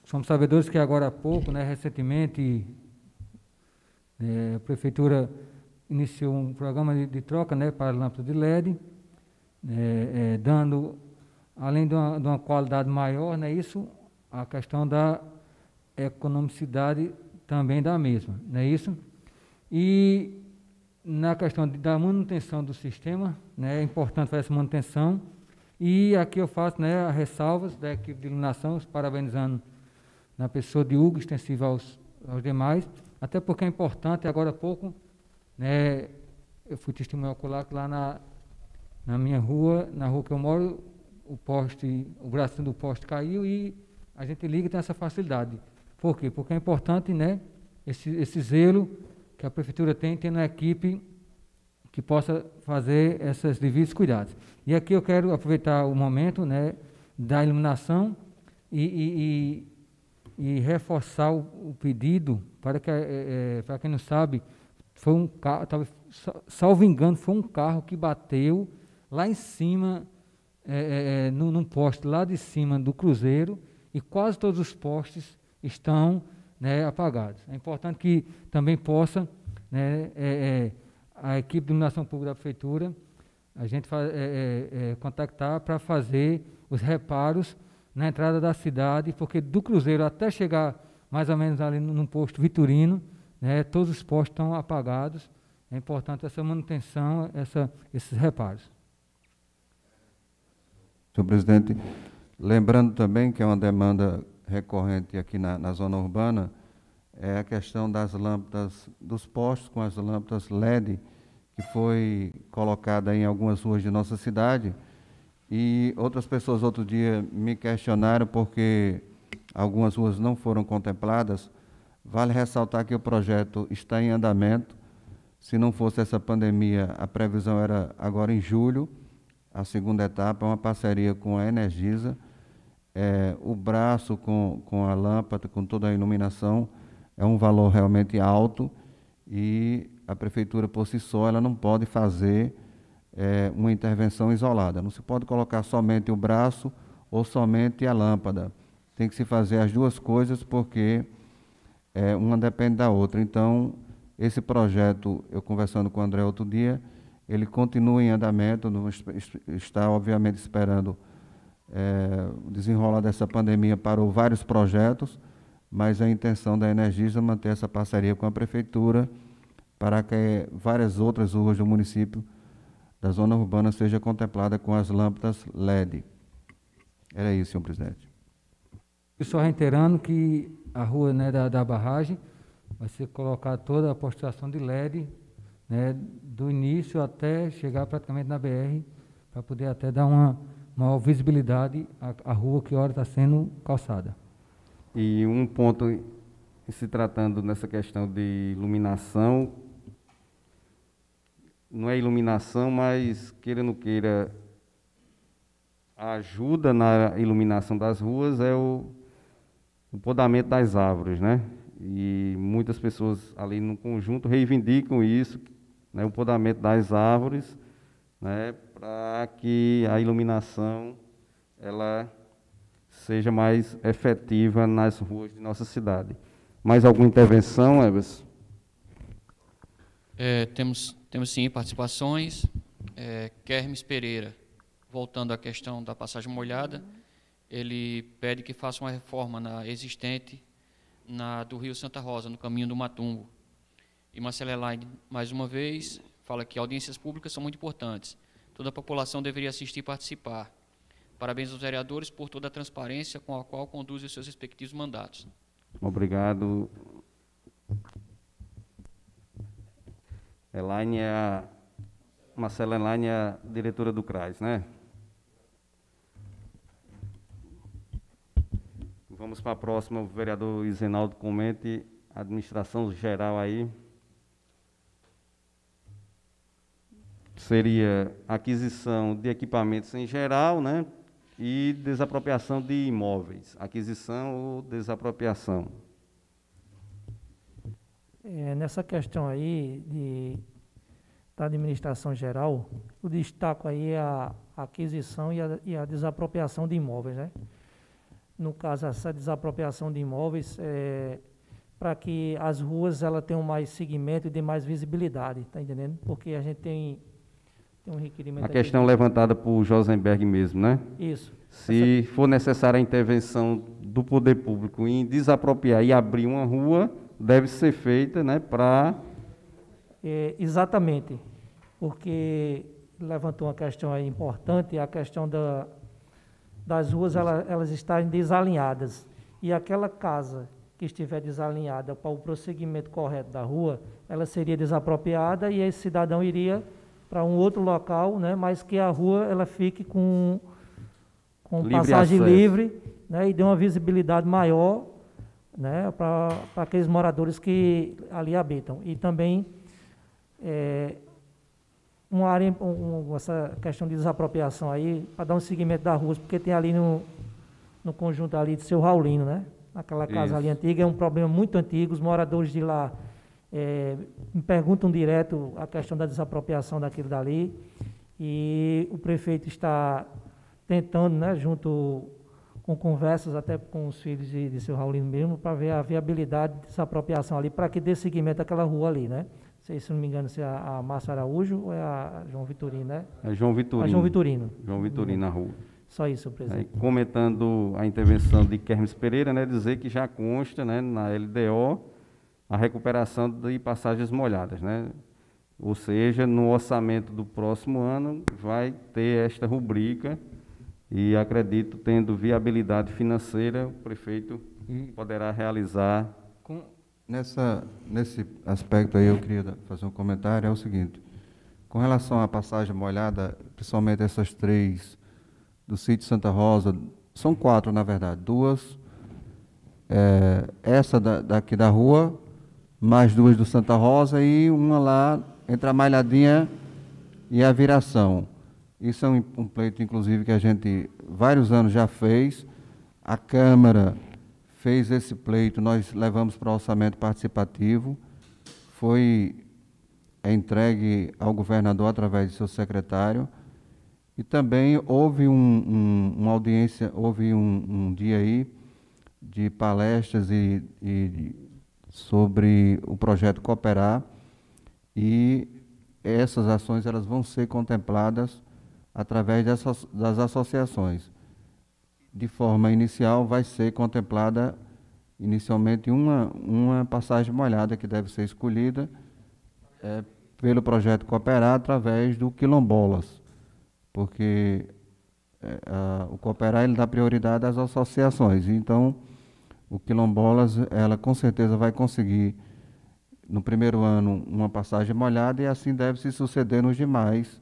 somos sabedores que agora há pouco, né, recentemente, a Prefeitura iniciou um programa de troca, né, para lâmpadas de LED, dando, além de uma qualidade maior, né, isso, a questão da economicidade também da mesma, não é isso? E na questão da manutenção do sistema, né, é importante fazer essa manutenção, e aqui eu faço, né, as ressalvas da equipe de iluminação, parabenizando na pessoa de Hugo, extensiva aos demais, até porque é importante, agora há pouco, né, eu fui testemunho ocular que lá na minha rua, na rua que eu moro, o bracinho do poste caiu e a gente liga e tem essa facilidade. Por quê? Porque é importante, né, esse zelo que a Prefeitura tem, tendo uma equipe que possa fazer esses devidos cuidados. E aqui eu quero aproveitar o momento, né, da iluminação e reforçar o pedido, para quem não sabe, foi um carro, salvo engano, foi um carro que bateu lá em cima, num poste lá de cima do Cruzeiro, e quase todos os postes estão, né, apagados. É importante que também possa, né, a equipe de iluminação pública da Prefeitura, a gente contactar para fazer os reparos na entrada da cidade, porque do Cruzeiro até chegar mais ou menos ali num posto Vitorino, né, todos os postos estão apagados. É importante essa manutenção, esses reparos. Senhor presidente, lembrando também que é uma demanda recorrente aqui na zona urbana, é a questão das lâmpadas, dos postes com as lâmpadas LED, que foi colocada em algumas ruas de nossa cidade, e outras pessoas outro dia me questionaram porque algumas ruas não foram contempladas. Vale ressaltar que o projeto está em andamento. Se não fosse essa pandemia, a previsão era agora em julho, a segunda etapa, uma parceria com a Energisa. O braço com a lâmpada, com toda a iluminação, é um valor realmente alto e a Prefeitura, por si só, ela não pode fazer uma intervenção isolada. Não se pode colocar somente o braço ou somente a lâmpada. Tem que se fazer as duas coisas, porque uma depende da outra. Então, esse projeto, eu conversando com o André outro dia, ele continua em andamento, está obviamente esperando o desenrolar dessa pandemia para vários projetos, mas a intenção da Energisa é manter essa parceria com a Prefeitura para que várias outras ruas do município da zona urbana sejam contempladas com as lâmpadas LED. Era isso, senhor presidente. E só reiterando que a rua, né, da barragem vai ser colocada toda a postação de LED, né, do início até chegar praticamente na BR, para poder até dar uma maior visibilidade à rua que agora está sendo calçada. E um ponto, se tratando nessa questão de iluminação, não é iluminação, mas queira ou não queira, a ajuda na iluminação das ruas é o podamento das árvores, né? E muitas pessoas ali no conjunto reivindicam isso, né, o podamento das árvores, né, para que a iluminação ela seja mais efetiva nas ruas de nossa cidade. Mais alguma intervenção, Everson? Temos sim participações. Kermes Pereira, voltando à questão da passagem molhada, ele pede que faça uma reforma na existente do Rio Santa Rosa, no caminho do Matumbo. E Marcelo Elaine, mais uma vez, fala que audiências públicas são muito importantes. Toda a população deveria assistir e participar. Parabéns aos vereadores por toda a transparência com a qual conduzem os seus respectivos mandatos. Obrigado. Marcela Elaine é a diretora do CRAS, né? Vamos para a próxima, o vereador Isenaldo comente, administração geral aí. Seria aquisição de equipamentos em geral, né? E desapropriação de imóveis. Aquisição ou desapropriação? Nessa questão aí da administração geral, o destaco aí é a aquisição e a desapropriação de imóveis, né? No caso, essa desapropriação de imóveis para que as ruas ela tenham mais segmento e dê mais visibilidade, tá entendendo? Porque a gente tem um requerimento... A questão levantada por Josenberg mesmo, né? Isso. Se for necessária a intervenção do poder público em desapropriar e abrir uma rua, deve ser feita, né, para... Exatamente, porque levantou uma questão aí importante, a questão das ruas elas estarem desalinhadas. E aquela casa que estiver desalinhada para o prosseguimento correto da rua, ela seria desapropriada e esse cidadão iria para um outro local, né, mas que a rua ela fique com passagem livre, né, e dê uma visibilidade maior, né, para aqueles moradores que ali habitam. E também uma área, essa questão de desapropriação aí, para dar um seguimento das ruas, porque tem ali no conjunto ali de Seu Raulino, né? Aquela casa ali antiga, é um problema muito antigo, os moradores de lá me perguntam direto a questão da desapropriação daquilo dali, e o prefeito está tentando, né, junto com conversas até com os filhos de Seu Raulino mesmo, para ver a viabilidade de desapropriação ali, para que dê seguimento àquela rua ali, né? Se não me engano, se é a Márcia Araújo ou é a João Vitorino, né? É João Vitorino. A João Vitorino. João Vitorino na rua. Só isso, presidente. Aí, comentando a intervenção de Kermes Pereira, né, dizer que já consta, né, na LDO a recuperação de passagens molhadas, né? Ou seja, no orçamento do próximo ano vai ter esta rubrica e acredito, tendo viabilidade financeira, o prefeito poderá realizar. Nesse aspecto aí eu queria fazer um comentário, é o seguinte, com relação à passagem molhada, principalmente essas 3 do sítio Santa Rosa, são 4 na verdade, 2, essa daqui da rua, mais 2 do Santa Rosa e uma lá entre a Malhadinha e a Viração. Isso é um pleito, inclusive, que a gente vários anos já fez, a Câmara fez esse pleito, nós levamos para o orçamento participativo, foi entregue ao governador através de seu secretário, e também houve uma audiência, houve um dia aí de palestras sobre o projeto Cooperar, e essas ações elas vão ser contempladas através das associações. De forma inicial, vai ser contemplada inicialmente uma passagem molhada que deve ser escolhida pelo projeto Cooperar através do Quilombolas, porque o Cooperar ele dá prioridade às associações. Então, o Quilombolas, ela com certeza vai conseguir, no primeiro ano, uma passagem molhada, e assim deve se suceder nos demais.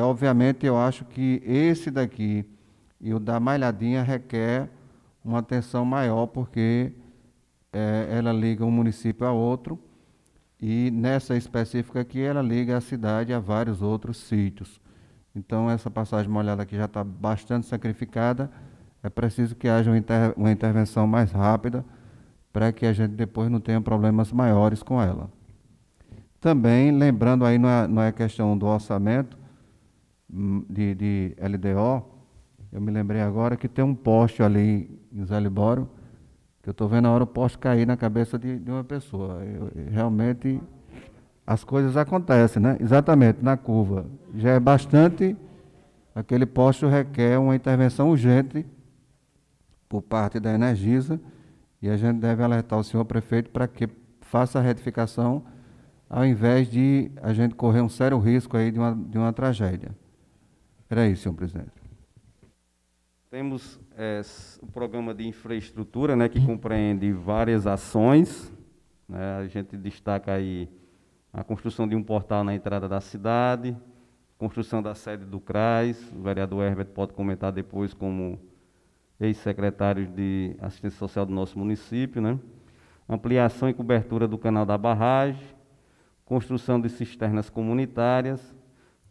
Obviamente, eu acho que esse daqui e o da Malhadinha requer uma atenção maior, porque ela liga um município a outro, e nessa específica aqui ela liga a cidade a vários outros sítios. Então essa passagem molhada aqui já está bastante sacrificada, é preciso que haja uma intervenção mais rápida para que a gente depois não tenha problemas maiores com ela. Também, lembrando aí, não é questão do orçamento de LDO, eu me lembrei agora que tem um poste ali em Zé Libório, que eu estou vendo a hora o poste cair na cabeça de uma pessoa. Realmente, as coisas acontecem, né? Exatamente, na curva. Já é bastante, aquele poste requer uma intervenção urgente por parte da Energisa, e a gente deve alertar o senhor prefeito para que faça a retificação, ao invés de a gente correr um sério risco aí de uma tragédia. Era isso, senhor presidente. Temos o programa de infraestrutura, né, que compreende várias ações, né? A gente destaca aí a construção de um portal na entrada da cidade, construção da sede do CRAS, o vereador Herbert pode comentar depois como ex-secretário de assistência social do nosso município, né? Ampliação e cobertura do canal da barragem, construção de cisternas comunitárias,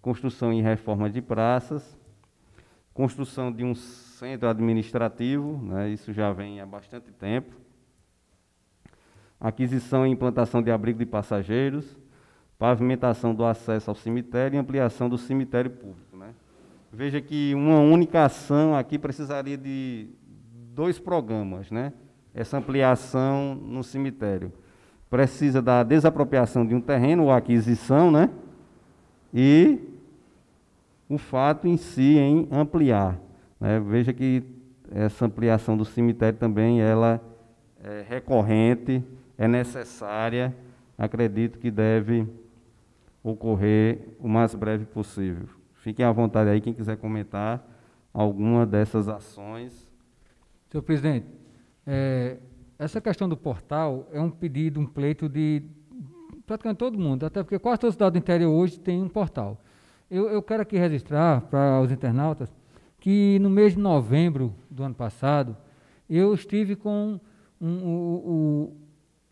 construção e reforma de praças, construção de um centro administrativo, né, isso já vem há bastante tempo, aquisição e implantação de abrigo de passageiros, pavimentação do acesso ao cemitério e ampliação do cemitério público, né. Veja que uma única ação aqui precisaria de 2 programas, né? Essa ampliação no cemitério precisa da desapropriação de um terreno ou aquisição, né? E o fato em si em ampliar, né? Veja que essa ampliação do cemitério também ela é recorrente, é necessária, acredito que deve ocorrer o mais breve possível. Fiquem à vontade aí, quem quiser comentar alguma dessas ações. Senhor presidente, essa questão do portal é um pedido, um pleito de praticamente todo mundo, até porque quase toda cidade do interior hoje tem um portal. Eu quero aqui registrar para os internautas que no mês de novembro do ano passado, eu estive com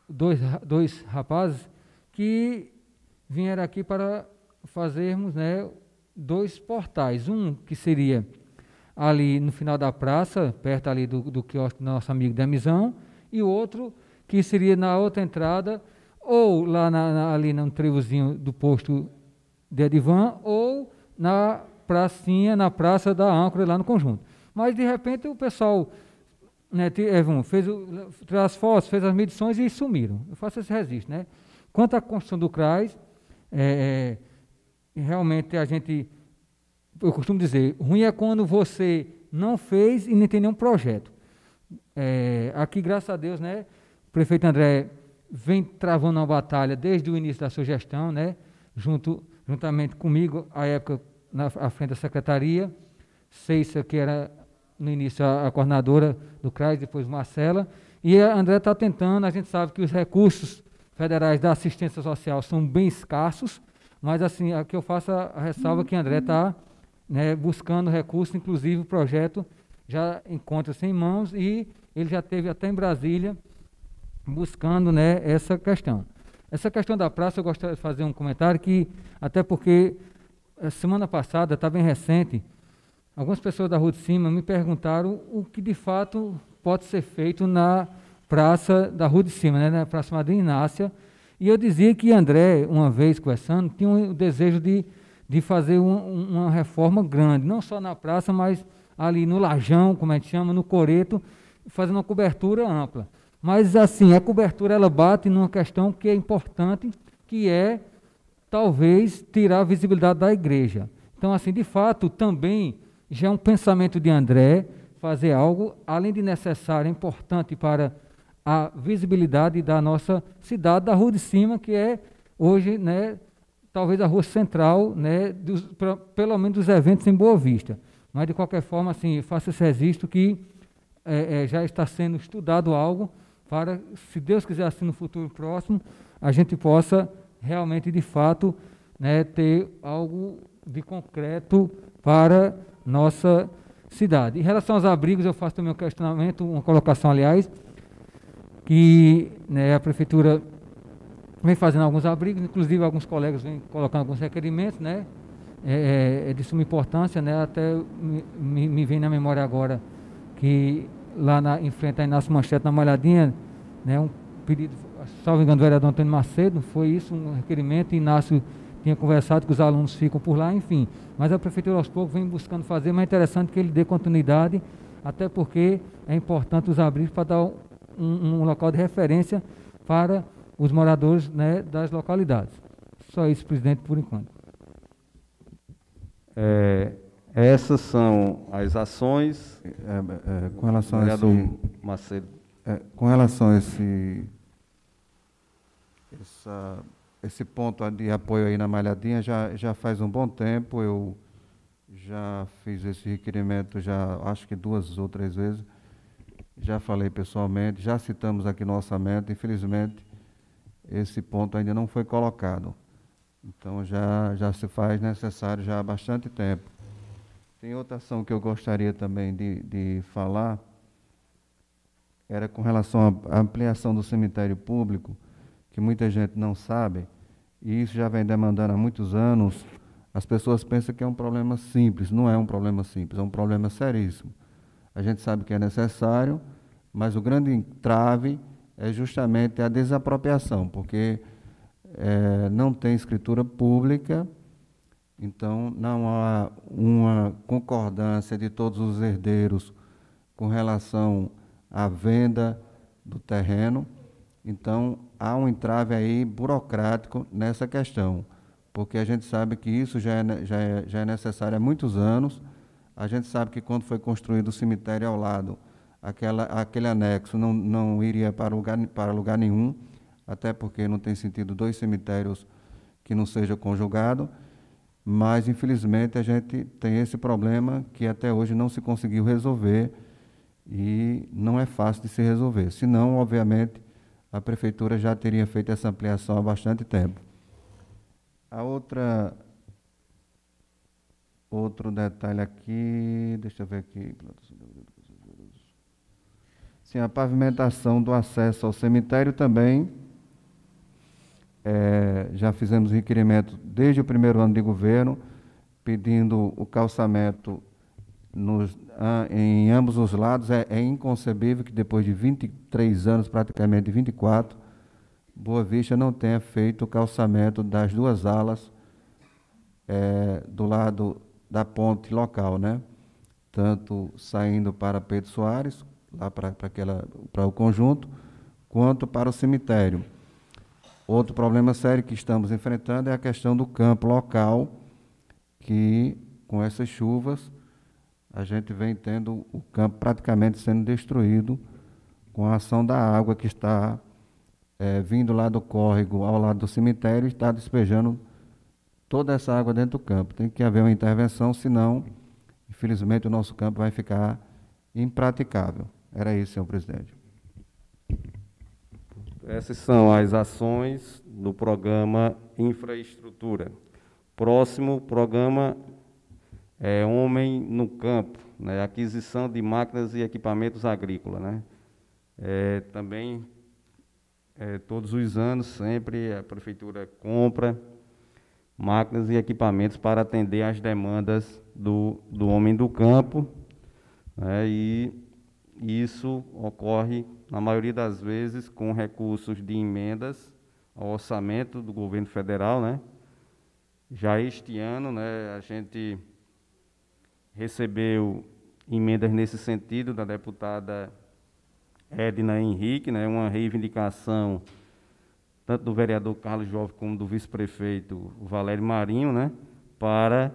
dois rapazes que vieram aqui para fazermos, né, 2 portais. Um que seria ali no final da praça, perto ali do quiosque do nosso amigo Demizão, e o outro que seria na outra entrada, ou lá ali no trevozinho do posto de Edivan, ou na pracinha, na Praça da Âncora, lá no conjunto. Mas, de repente, o pessoal, né, fez as fotos, fez as medições e sumiram. Eu faço esse registro, né? Quanto à construção do CRAS, realmente eu costumo dizer, ruim é quando você não fez e nem tem nenhum projeto. Aqui, graças a Deus, né, o prefeito André vem travando uma batalha desde o início da sua gestão, né, juntamente comigo, à época, à frente da secretaria, Ceissa, que era no início a coordenadora do CRAS, depois Marcela, e a André está tentando. A gente sabe que os recursos federais da assistência social são bem escassos, mas assim, aqui eu faço a ressalva que André está, né, buscando recursos, inclusive o projeto já encontra-se em mãos e ele já esteve até em Brasília buscando, né, essa questão. Essa questão da praça, eu gostaria de fazer um comentário que, até porque semana passada, está bem recente, algumas pessoas da Rua de Cima me perguntaram o que de fato pode ser feito na praça da Rua de Cima, né, na Praça Madre Inácia, e eu dizia que André, uma vez conversando, tinha o desejo de fazer uma reforma grande, não só na praça, mas ali no Lajão, como a gente chama, no Coreto, fazendo uma cobertura ampla. Mas assim, a cobertura ela bate numa questão que é importante, que é talvez tirar a visibilidade da igreja. Então, assim, de fato, também já é um pensamento de André fazer algo, além de necessário, é importante para a visibilidade da nossa cidade, da Rua de Cima, que é hoje, né, talvez a rua central, né, pelo menos dos eventos em Boa Vista. Mas, de qualquer forma, assim, faço esse registro que já está sendo estudado algo para, se Deus quiser, assim, no futuro próximo, a gente possa realmente, de fato, né, ter algo de concreto para nossa cidade. Em relação aos abrigos, eu faço também um questionamento, uma colocação, aliás, que, né, a Prefeitura vem fazendo alguns abrigos, inclusive alguns colegas vêm colocando alguns requerimentos, né, é de suma importância, né, até me vem na memória agora que lá em frente a Inácio Manchete, na Malhadinha, né, um pedido, salvo engano, do vereador Antônio Macedo, foi isso, um requerimento, Inácio tinha conversado que os alunos ficam por lá, enfim. Mas a Prefeitura, aos poucos, vem buscando fazer, mas é interessante que ele dê continuidade, até porque é importante os abrigos para dar um local de referência para os moradores, né, das localidades. Só isso, presidente, por enquanto. Essas são as ações. Com relação a vereador esse, Macedo. com relação a esse ponto de apoio aí na Malhadinha, já faz um bom tempo, eu já fiz esse requerimento, já acho que 2 ou 3 vezes, já falei pessoalmente, já citamos aqui no orçamento, infelizmente, esse ponto ainda não foi colocado. Então, já se faz necessário já há bastante tempo. Tem outra ação que eu gostaria também de falar, era com relação à ampliação do cemitério público, que muita gente não sabe, e isso já vem demandando há muitos anos. As pessoas pensam que é um problema simples, não é um problema simples, é um problema seríssimo. A gente sabe que é necessário, mas o grande entrave é justamente a desapropriação, porque não tem escritura pública, então não há uma concordância de todos os herdeiros com relação à venda do terreno. Então, há um entrave aí burocrático nessa questão, porque a gente sabe que isso já é necessário há muitos anos. A gente sabe que quando foi construído o cemitério ao lado, aquele anexo não iria para lugar nenhum, até porque não tem sentido 2 cemitérios que não sejam conjugados, mas infelizmente a gente tem esse problema que até hoje não se conseguiu resolver e não é fácil de se resolver. Senão, obviamente, a Prefeitura já teria feito essa ampliação há bastante tempo. Outro detalhe aqui, deixa eu ver aqui. Sim, a pavimentação do acesso ao cemitério também, já fizemos requerimento desde o primeiro ano de governo, pedindo o calçamento em ambos os lados. É inconcebível que depois de 23 anos, praticamente 24, Boa Vista não tenha feito o calçamento das 2 alas do lado da ponte local, né? Tanto saindo para Pedro Soares, lá para o conjunto, quanto para o cemitério. Outro problema sério que estamos enfrentando é a questão do campo local, que com essas chuvas a gente vem tendo o campo praticamente sendo destruído com a ação da água que está vindo lá do córrego ao lado do cemitério e está despejando toda essa água dentro do campo. Tem que haver uma intervenção, senão, infelizmente, o nosso campo vai ficar impraticável. Era isso, senhor presidente. Essas são as ações do programa Infraestrutura. Próximo programa é Homem no Campo, né? Aquisição de máquinas e equipamentos agrícolas, né? Também, todos os anos, sempre a Prefeitura compra máquinas e equipamentos para atender às demandas do homem do campo, né? E isso ocorre, na maioria das vezes, com recursos de emendas ao orçamento do governo federal, né? Já este ano, né, a gente recebeu emendas nesse sentido da deputada Edna Henrique, né, uma reivindicação tanto do vereador Carlos Jovem como do vice-prefeito Valério Marinho, né, para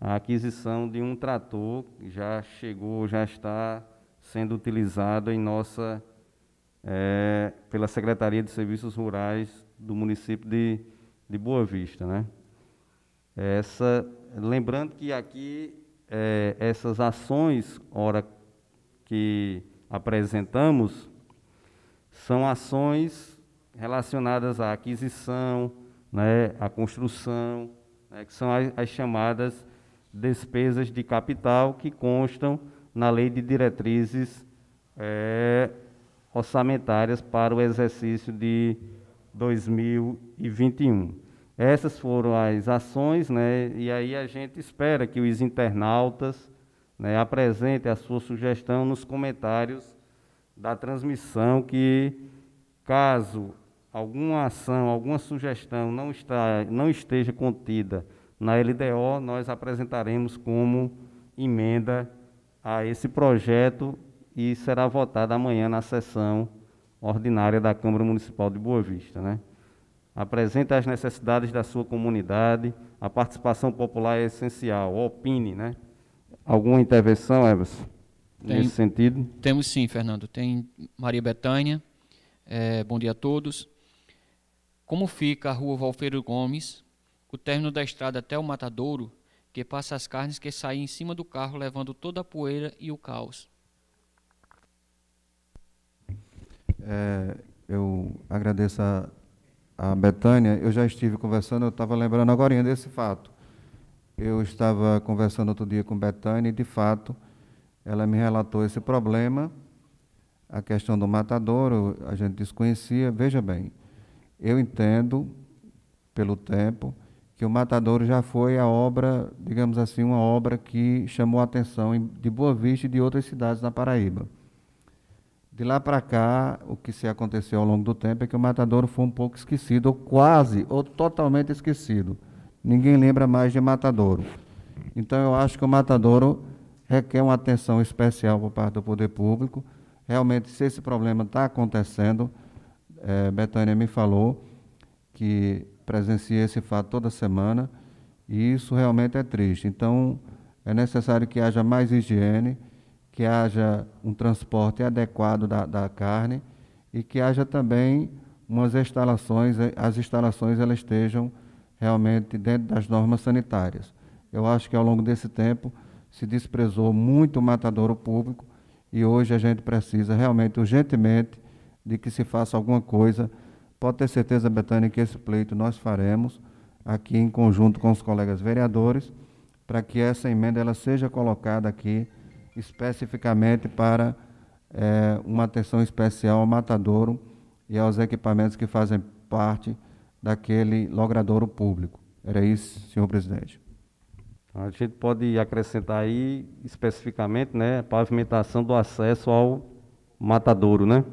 a aquisição de um trator que já chegou, já está sendo utilizado em pela Secretaria de Serviços Rurais do município de Boa Vista, né? Lembrando que aqui essas ações, ora que apresentamos, são ações relacionadas à aquisição, né, à construção, né, que são as chamadas despesas de capital que constam na Lei de Diretrizes Orçamentárias para o exercício de 2021. Essas foram as ações, né, e aí a gente espera que os internautas, né, apresentem a sua sugestão nos comentários da transmissão, que caso alguma ação, alguma sugestão não esteja contida na LDO, nós apresentaremos como emenda a esse projeto e será votada amanhã na sessão ordinária da Câmara Municipal de Boa Vista, né? Apresente as necessidades da sua comunidade, a participação popular é essencial, opine, né? Alguma intervenção, Everson, nesse sentido? Temos sim, Fernando. Tem Maria Betânia. Bom dia a todos. Como fica a rua Valfeiro Gomes, o término da estrada até o Matadouro, que passa as carnes que saem em cima do carro, levando toda a poeira e o caos? Eu agradeço a Betânia. Eu já estive conversando, eu estava lembrando agora desse fato. Eu estava conversando outro dia com Betânia e, de fato, ela me relatou esse problema, a questão do matadouro, a gente desconhecia. Veja bem, eu entendo, pelo tempo, que o matadouro já foi a obra, digamos assim, uma obra que chamou a atenção de Boa Vista e de outras cidades na Paraíba. De lá para cá, o que se aconteceu ao longo do tempo é que o matadouro foi um pouco esquecido, ou quase, ou totalmente esquecido. Ninguém lembra mais de matadouro. Então, eu acho que o matadouro requer uma atenção especial por parte do poder público. Realmente, se esse problema está acontecendo, Betânia me falou que presencia esse fato toda semana, e isso realmente é triste. Então, é necessário que haja mais higiene, que haja um transporte adequado da carne e que haja também umas instalações, as instalações elas estejam realmente dentro das normas sanitárias. Eu acho que ao longo desse tempo se desprezou muito o matadouro público e hoje a gente precisa realmente, urgentemente, de que se faça alguma coisa. Pode ter certeza, Betânia, que esse pleito nós faremos aqui em conjunto com os colegas vereadores, para que essa emenda ela seja colocada aqui especificamente para uma atenção especial ao matadouro e aos equipamentos que fazem parte daquele logradouro público. Era isso, senhor presidente. A gente pode acrescentar aí, especificamente, né, a pavimentação do acesso ao matadouro, né?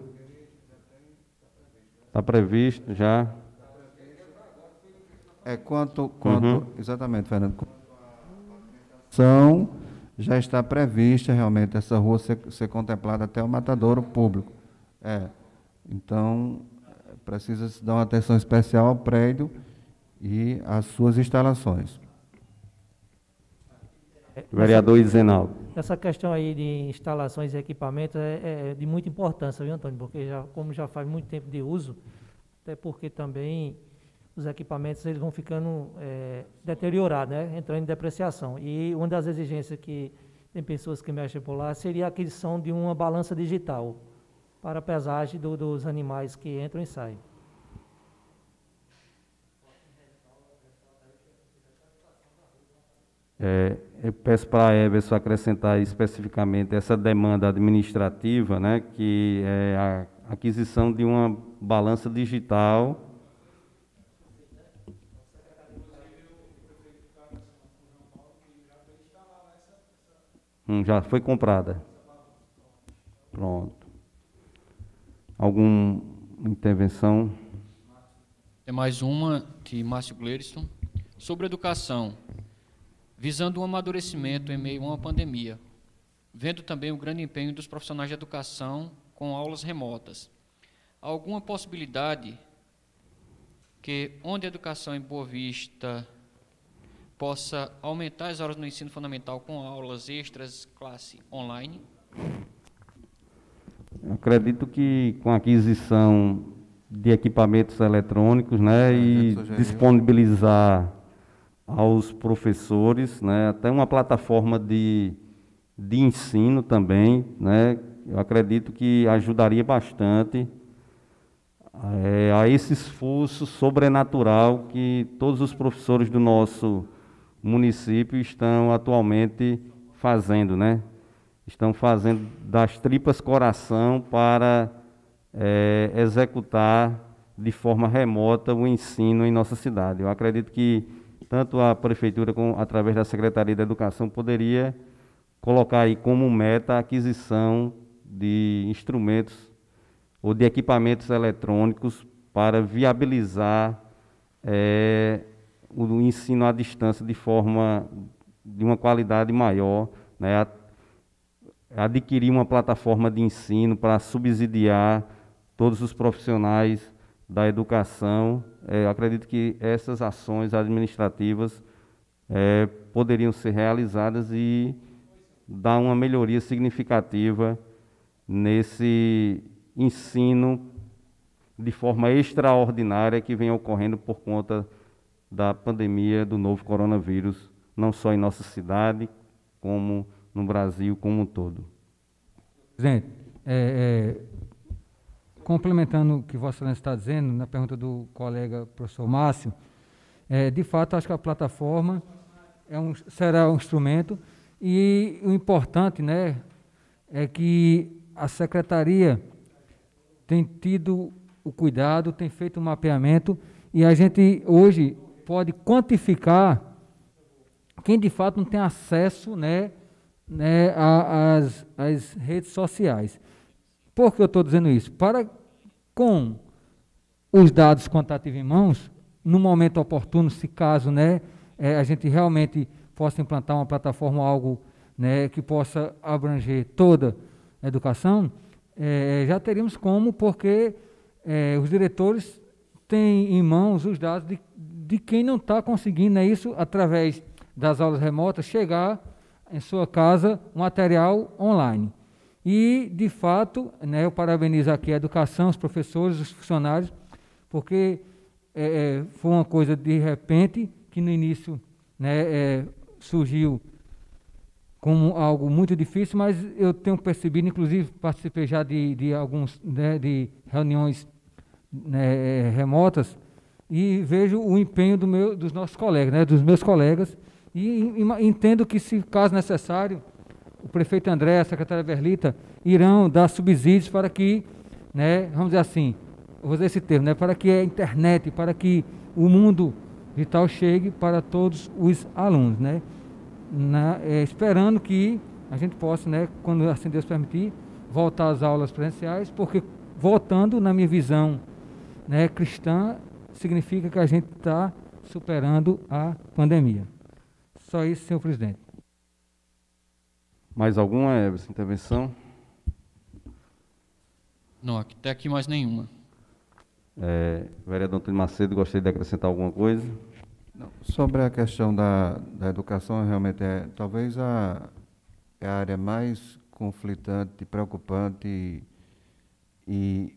Está previsto já. Quanto exatamente, Fernando. Já está prevista realmente essa rua ser contemplada até o matadouro público. Então, precisa se dar uma atenção especial ao prédio e às suas instalações. Vereador Izenaldo. Essa questão aí de instalações e equipamentos é de muita importância, viu, Antônio? Porque como já faz muito tempo de uso, até porque também os equipamentos eles vão ficando deteriorados, né? Entrando em depreciação. E uma das exigências que tem pessoas que mexem por lá seria a aquisição de uma balança digital para a pesagem dos animais que entram e saem. Eu peço para a Everson acrescentar especificamente essa demanda administrativa, né, que é a aquisição de uma balança digital. Já foi comprada. Pronto. Alguma intervenção? Tem mais uma de Márcio Gleidson. Sobre educação. Visando um amadurecimento em meio a uma pandemia, vendo também o grande empenho dos profissionais de educação com aulas remotas. Há alguma possibilidade que, onde a educação em Boa Vista possa aumentar as horas no ensino fundamental com aulas extras, classe online? Eu acredito que com a aquisição de equipamentos eletrônicos, né, e disponibilizar aos professores, né, até uma plataforma de ensino também, né, eu acredito que ajudaria bastante a esse esforço sobrenatural que todos os professores do nosso município estão atualmente fazendo, né? Estão fazendo das tripas coração para executar de forma remota o ensino em nossa cidade. Eu acredito que tanto a Prefeitura, como através da Secretaria da Educação, poderia colocar aí como meta a aquisição de instrumentos ou de equipamentos eletrônicos para viabilizar o ensino à distância de uma qualidade maior, né? Adquirir uma plataforma de ensino para subsidiar todos os profissionais da educação. Eu acredito que essas ações administrativas poderiam ser realizadas e dar uma melhoria significativa nesse ensino de forma extraordinária que vem ocorrendo por conta da pandemia do novo coronavírus, não só em nossa cidade, como no Brasil como um todo. Presidente, complementando o que Vossa Excelência está dizendo, na pergunta do colega professor Márcio, de fato, acho que a plataforma será um instrumento, e o importante, né, é que a Secretaria tem tido o cuidado, tem feito o mapeamento, e a gente hoje pode quantificar quem de fato não tem acesso, né, às redes sociais. Por que eu estou dizendo isso? Com os dados quantitativos em mãos, no momento oportuno, se caso, né, a gente realmente possa implantar uma plataforma, algo, né, que possa abranger toda a educação, já teríamos como, porque os diretores têm em mãos os dados de quem não está conseguindo, isso através das aulas remotas, chegar em sua casa um material online. E, de fato, né, eu parabenizo aqui a educação, os professores, os funcionários, porque foi uma coisa de repente, que no início, né, surgiu como algo muito difícil, mas eu tenho percebido, inclusive participei já de alguns, né, de reuniões, né, remotas, e vejo o empenho dos nossos colegas, né, dos meus colegas, e entendo que, se caso necessário, o prefeito André, a secretária Berlita, irão dar subsídios para que, né, vamos dizer assim, vou usar esse termo, né, para que a internet, para que o mundo digital chegue para todos os alunos, né, esperando que a gente possa, né, quando assim Deus permitir, voltar às aulas presenciais, porque voltando, na minha visão, né, cristã, significa que a gente está superando a pandemia. Só isso, senhor presidente. Mais alguma intervenção? Não, até aqui mais nenhuma. Vereador Antônio Macedo, gostaria de acrescentar alguma coisa? Não, sobre a questão da educação, realmente talvez é a área mais conflitante, preocupante e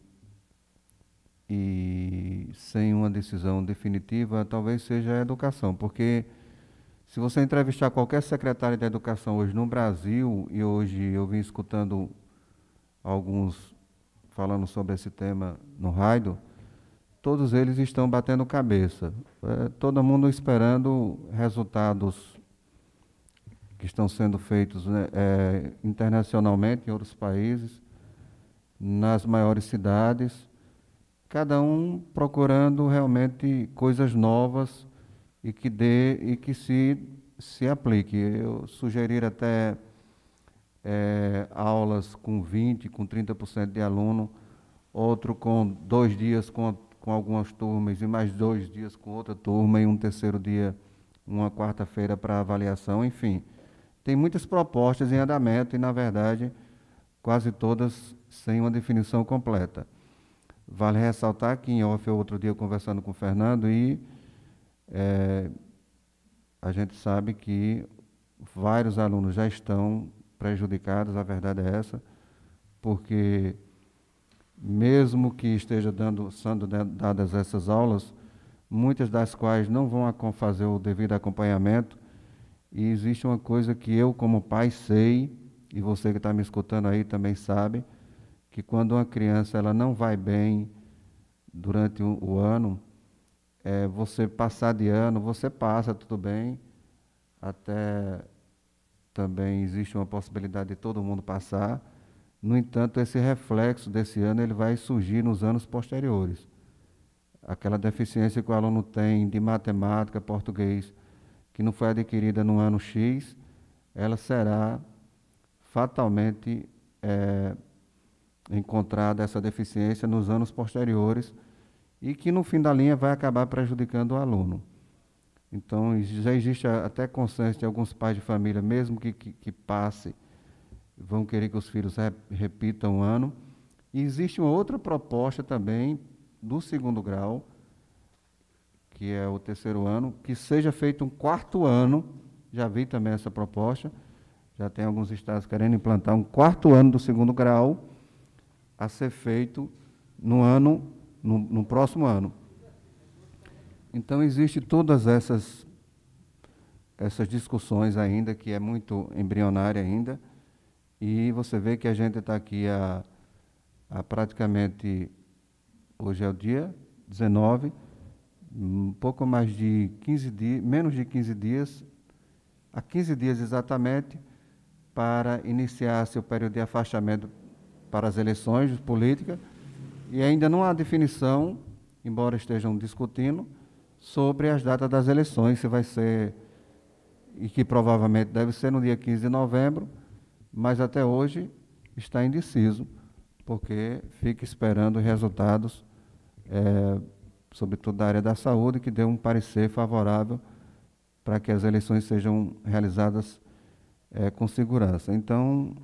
sem uma decisão definitiva, talvez seja a educação, porque se você entrevistar qualquer secretário de educação hoje no Brasil, e hoje eu vim escutando alguns falando sobre esse tema no rádio, todos eles estão batendo cabeça. Todo mundo esperando resultados que estão sendo feitos, né, internacionalmente em outros países, nas maiores cidades, cada um procurando realmente coisas novas e que se aplique. Eu sugeri até aulas com 20%, com 30% de aluno, outro com 2 dias com algumas turmas e mais 2 dias com outra turma e um terceiro dia, uma quarta-feira para avaliação, enfim. Tem muitas propostas em andamento e, na verdade, quase todas sem uma definição completa. Vale ressaltar que em off, outro dia conversando com o Fernando, e a gente sabe que vários alunos já estão prejudicados, a verdade é essa, porque mesmo que esteja sendo dadas essas aulas, muitas das quais não vão fazer o devido acompanhamento. E existe uma coisa que eu, como pai, sei, e você que está me escutando aí também sabe, que quando uma criança ela não vai bem durante o ano, você passar de ano, você passa, tudo bem, até também existe uma possibilidade de todo mundo passar. No entanto, esse reflexo desse ano ele vai surgir nos anos posteriores. Aquela deficiência que o aluno tem de matemática, português, que não foi adquirida no ano X, ela será fatalmente encontrada essa deficiência nos anos posteriores e que no fim da linha vai acabar prejudicando o aluno. Então, já existe até consenso de alguns pais de família, mesmo que passe, vão querer que os filhos repitam o ano. E existe uma outra proposta também do segundo grau, que é o terceiro ano, que seja feito um quarto ano. Já vi também essa proposta, já tem alguns estados querendo implantar um quarto ano do segundo grau a ser feito no próximo ano. Então, existem todas essas discussões ainda, que é muito embrionária ainda, e você vê que a gente está aqui há praticamente, hoje é o dia 19, um pouco mais de 15 dias, menos de 15 dias, há 15 dias exatamente, para iniciar seu período de afastamento para as eleições políticas, e ainda não há definição, embora estejam discutindo, sobre as datas das eleições, se vai ser, e que provavelmente deve ser no dia 15 de novembro, mas até hoje está indeciso, porque fica esperando resultados, sobretudo da área da saúde, que dê um parecer favorável para que as eleições sejam realizadas com segurança. Então,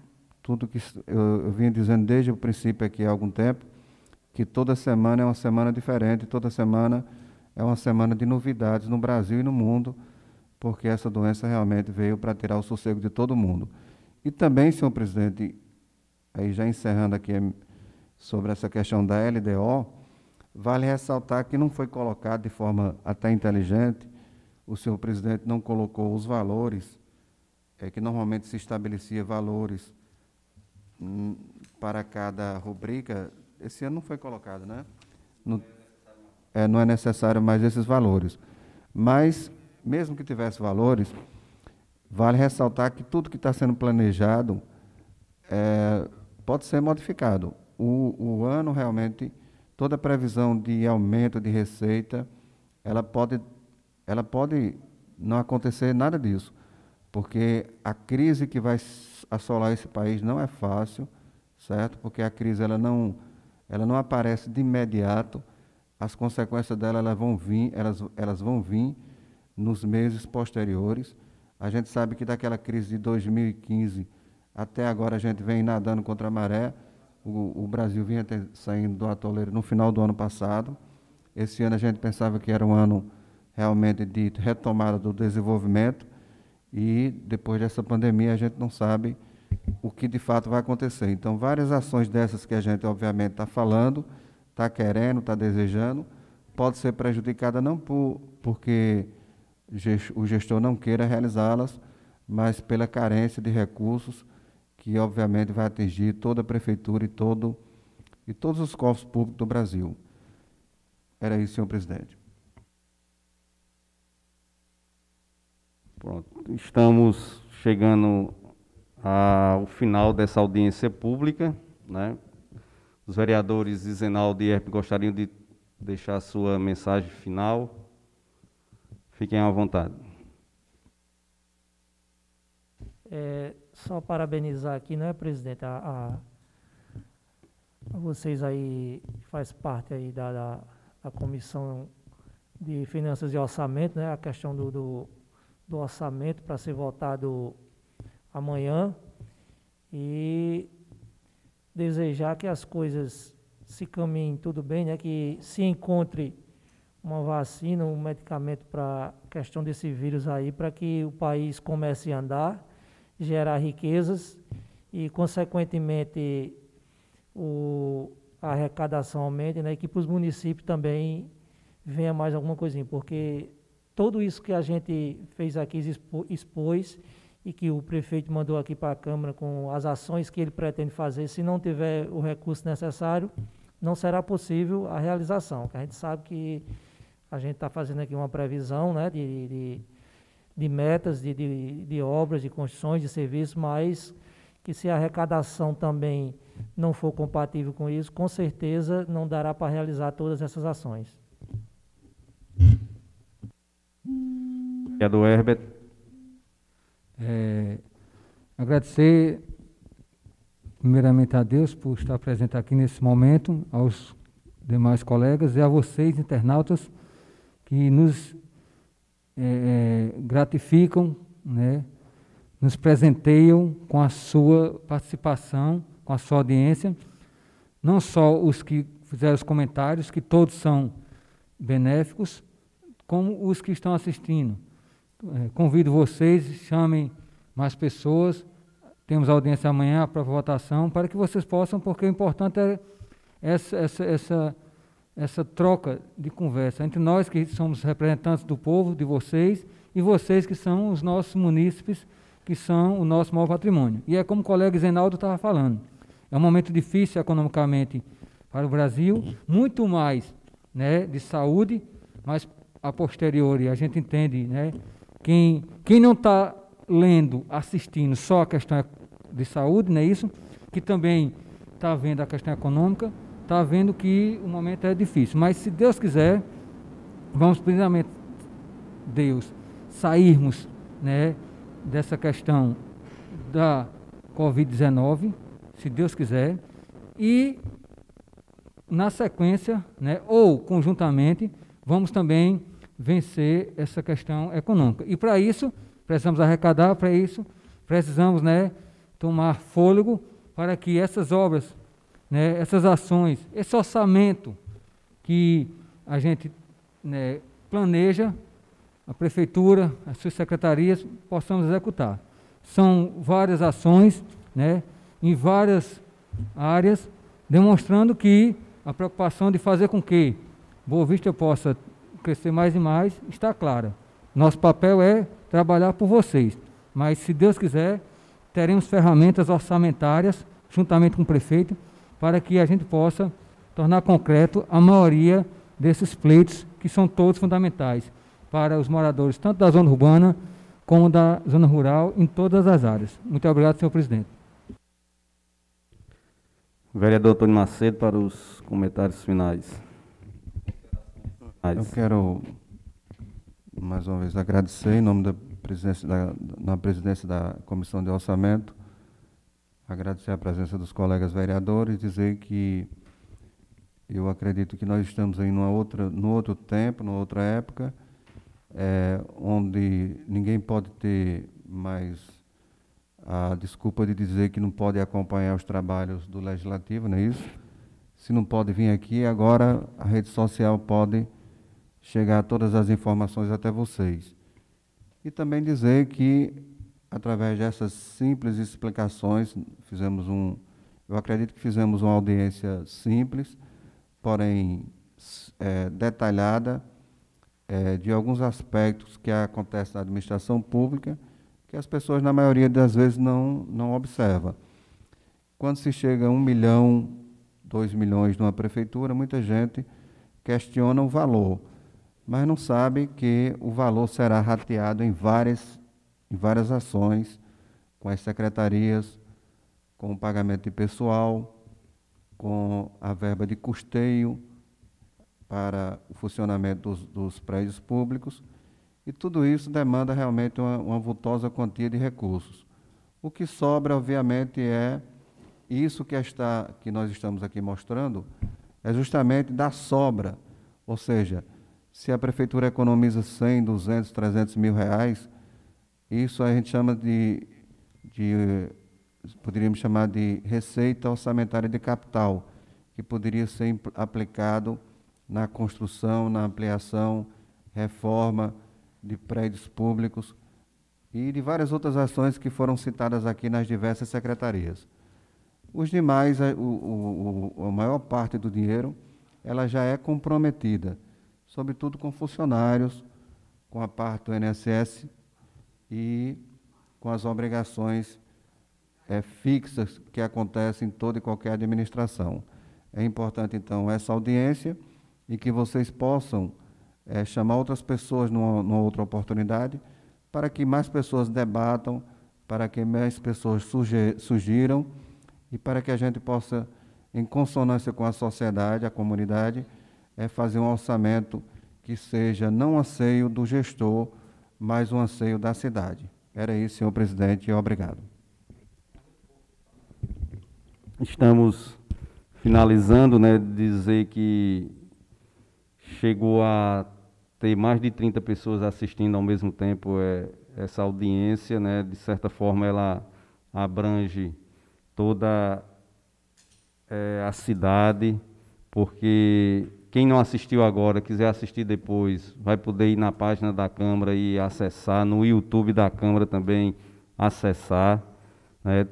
tudo que eu vinha dizendo desde o princípio aqui há algum tempo, que toda semana é uma semana diferente, toda semana é uma semana de novidades no Brasil e no mundo, porque essa doença realmente veio para tirar o sossego de todo mundo. E também, senhor presidente, aí já encerrando aqui sobre essa questão da LDO, vale ressaltar que não foi colocado de forma até inteligente, o senhor presidente não colocou os valores, que normalmente se estabelecia valores para cada rubrica. Esse ano não foi colocado, né? Não é necessário mais esses valores. Mas, mesmo que tivesse valores, vale ressaltar que tudo que está sendo planejado pode ser modificado. O ano, realmente, toda previsão de aumento de receita, ela pode não acontecer nada disso, porque a crise que vai assolar esse país não é fácil, certo? Porque a crise ela não aparece de imediato. As consequências dela elas vão vir nos meses posteriores. A gente sabe que daquela crise de 2015 até agora a gente vem nadando contra a maré. O Brasil vinha saindo do atoleiro no final do ano passado. Esse ano a gente pensava que era um ano realmente de retomada do desenvolvimento, e depois dessa pandemia a gente não sabe o que de fato vai acontecer. Então, várias ações dessas que a gente obviamente está falando, está querendo, está desejando, pode ser prejudicada não porque o gestor não queira realizá-las, mas pela carência de recursos, que obviamente vai atingir toda a prefeitura e todos os cofres públicos do Brasil. Era isso, senhor presidente. Pronto, estamos chegando ao final dessa audiência pública, né? Os vereadores Zenaldo e Herpe gostariam de deixar a sua mensagem final. Fiquem à vontade. Só parabenizar aqui, né, presidente, a vocês aí, que faz parte aí da Comissão de Finanças e Orçamento, né, a questão do orçamento para ser votado amanhã, e desejar que as coisas se caminhem tudo bem, né, que se encontre uma vacina, um medicamento para a questão desse vírus aí, para que o país comece a andar, gerar riquezas e, consequentemente, a arrecadação aumente, né, e que para os municípios também venha mais alguma coisinha, porque tudo isso que a gente fez aqui, expôs, e que o prefeito mandou aqui para a Câmara com as ações que ele pretende fazer, se não tiver o recurso necessário, não será possível a realização. A gente sabe que a gente está fazendo aqui uma previsão, né, de metas, de obras, de construções, de serviços, mas que se a arrecadação também não for compatível com isso, com certeza não dará para realizar todas essas ações. Vereador Herbert. Agradecer primeiramente a Deus por estar presente aqui nesse momento, aos demais colegas e a vocês, internautas, que nos gratificam, né, nos presenteiam com a sua participação, com a sua audiência, não só os que fizeram os comentários, que todos são benéficos, como os que estão assistindo. Convido vocês, chamem mais pessoas, temos audiência amanhã para votação, para que vocês possam, porque o importante é essa troca de conversa entre nós que somos representantes do povo, de vocês, e vocês que são os nossos munícipes, que são o nosso maior patrimônio. E é como o colega Zenaldo estava falando, é um momento difícil economicamente para o Brasil, muito mais, né, de saúde, mas a posteriori a gente entende, né, quem não está lendo, assistindo só a questão de saúde, não é isso? Que também está vendo a questão econômica, está vendo que o momento é difícil. Mas se Deus quiser, vamos primeiramente, Deus, sairmos, né, dessa questão da Covid-19, se Deus quiser, e na sequência, né, ou conjuntamente, vamos também vencer essa questão econômica. E para isso, precisamos arrecadar, para isso, precisamos, né, tomar fôlego para que essas obras, né, essas ações, esse orçamento que a gente, né, planeja, a Prefeitura, as suas secretarias, possamos executar. São várias ações, né, em várias áreas, demonstrando que a preocupação de fazer com que Boa Vista possa crescer mais e mais está clara. Nosso papel é trabalhar por vocês, mas se Deus quiser, teremos ferramentas orçamentárias, juntamente com o prefeito, para que a gente possa tornar concreto a maioria desses pleitos, que são todos fundamentais para os moradores, tanto da zona urbana como da zona rural, em todas as áreas. Muito obrigado, senhor presidente. Vereador Antônio Macedo, para os comentários finais. Eu quero, mais uma vez, agradecer em nome da presidência da Comissão de Orçamento, agradecer a presença dos colegas vereadores, dizer que eu acredito que nós estamos aí no outro tempo, numa outra época, onde ninguém pode ter mais a desculpa de dizer que não pode acompanhar os trabalhos do Legislativo, não é isso? Se não pode vir aqui, agora a rede social pode chegar todas as informações até vocês. E também dizer que, através dessas simples explicações, eu acredito que fizemos uma audiência simples, porém detalhada, de alguns aspectos que acontecem na administração pública, que as pessoas, na maioria das vezes, não observam. Quando se chega a 1 milhão, 2 milhões numa prefeitura, muita gente questiona o valor, mas não sabe que o valor será rateado em várias ações, com as secretarias, com o pagamento de pessoal, com a verba de custeio para o funcionamento dos prédios públicos, e tudo isso demanda realmente uma vultosa quantia de recursos. O que sobra, obviamente, é isso que nós estamos aqui mostrando, é justamente da sobra, ou seja, se a prefeitura economiza 100, 200, 300 mil reais, isso a gente chama poderíamos chamar de receita orçamentária de capital, que poderia ser aplicado na construção, na ampliação, reforma de prédios públicos e de várias outras ações que foram citadas aqui nas diversas secretarias. Os demais, a maior parte do dinheiro, ela já é comprometida. sobretudo com funcionários, com a parte do INSS e com as obrigações fixas que acontecem em toda e qualquer administração. É importante, então, essa audiência e que vocês possam chamar outras pessoas numa outra oportunidade, para que mais pessoas debatam, para que mais pessoas sugiram e para que a gente possa, em consonância com a sociedade, a comunidade, fazer um orçamento que seja não um anseio do gestor, mas um anseio da cidade. Era isso, senhor presidente, e obrigado. Estamos finalizando, né, dizer que chegou a ter mais de 30 pessoas assistindo ao mesmo tempo essa audiência, né, de certa forma ela abrange toda a cidade, porque quem não assistiu agora, quiser assistir depois, vai poder ir na página da Câmara e acessar, no YouTube da Câmara também acessar, né.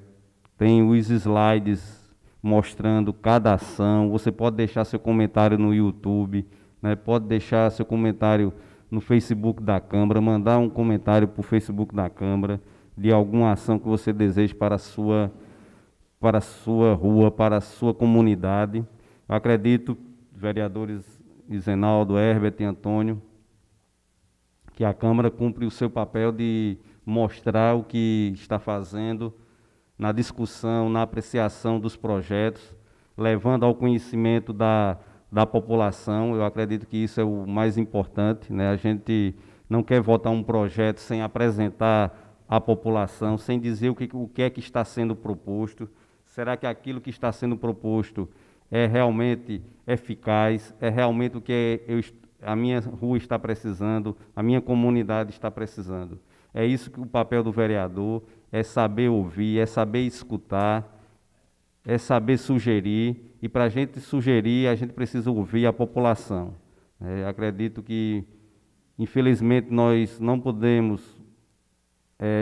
Tem os slides mostrando cada ação. Você pode deixar seu comentário no YouTube, né? Pode deixar seu comentário no Facebook da Câmara, mandar um comentário para o Facebook da Câmara de alguma ação que você deseje para a sua rua, para a sua comunidade. Eu acredito, vereadores Isenaldo, Herbert e Antônio, que a Câmara cumpre o seu papel de mostrar o que está fazendo na discussão, na apreciação dos projetos, levando ao conhecimento da população. Eu acredito que isso é o mais importante, né? A gente não quer votar um projeto sem apresentar à população, sem dizer o que é que está sendo proposto. Será que aquilo que está sendo proposto é realmente eficaz, é realmente o que a minha rua está precisando, a minha comunidade está precisando? É isso que o papel do vereador, é saber ouvir, é saber escutar, é saber sugerir, e para a gente sugerir, a gente precisa ouvir a população. Acredito que, infelizmente, nós não podemos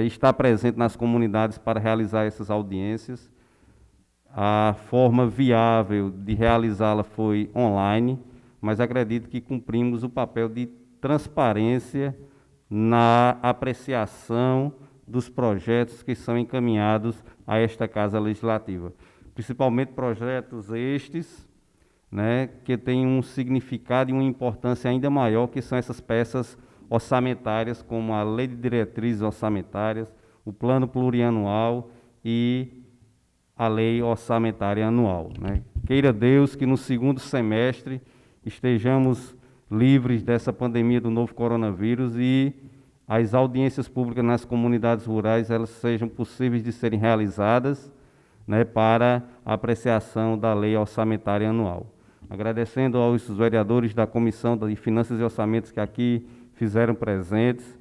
estar presente nas comunidades para realizar essas audiências. A forma viável de realizá-la foi online, mas acredito que cumprimos o papel de transparência na apreciação dos projetos que são encaminhados a esta Casa Legislativa. Principalmente projetos estes, né, que têm um significado e uma importância ainda maior, que são essas peças orçamentárias, como a Lei de Diretrizes Orçamentárias, o Plano Plurianual e a Lei Orçamentária Anual, né. Queira Deus que no segundo semestre estejamos livres dessa pandemia do novo coronavírus e as audiências públicas nas comunidades rurais elas sejam possíveis de serem realizadas, né, para a apreciação da Lei Orçamentária Anual. Agradecendo aos vereadores da Comissão de Finanças e Orçamentos que aqui fizeram presentes,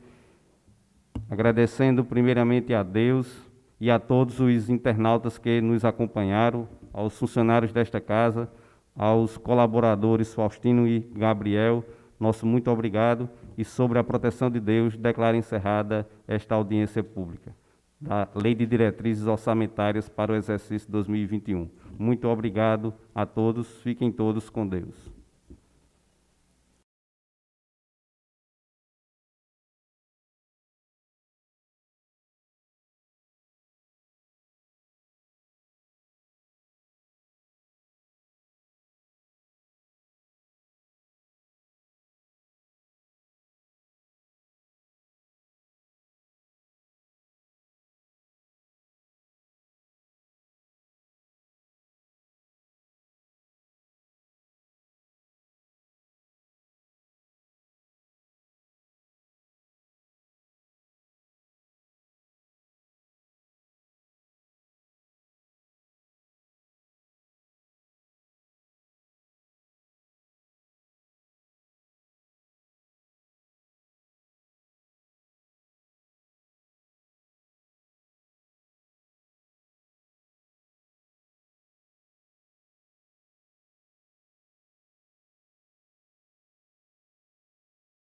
agradecendo primeiramente a Deus e a todos os internautas que nos acompanharam, aos funcionários desta casa, aos colaboradores Faustino e Gabriel, nosso muito obrigado, e sobre a proteção de Deus, declaro encerrada esta audiência pública da Lei de Diretrizes Orçamentárias para o exercício 2021. Muito obrigado a todos, fiquem todos com Deus.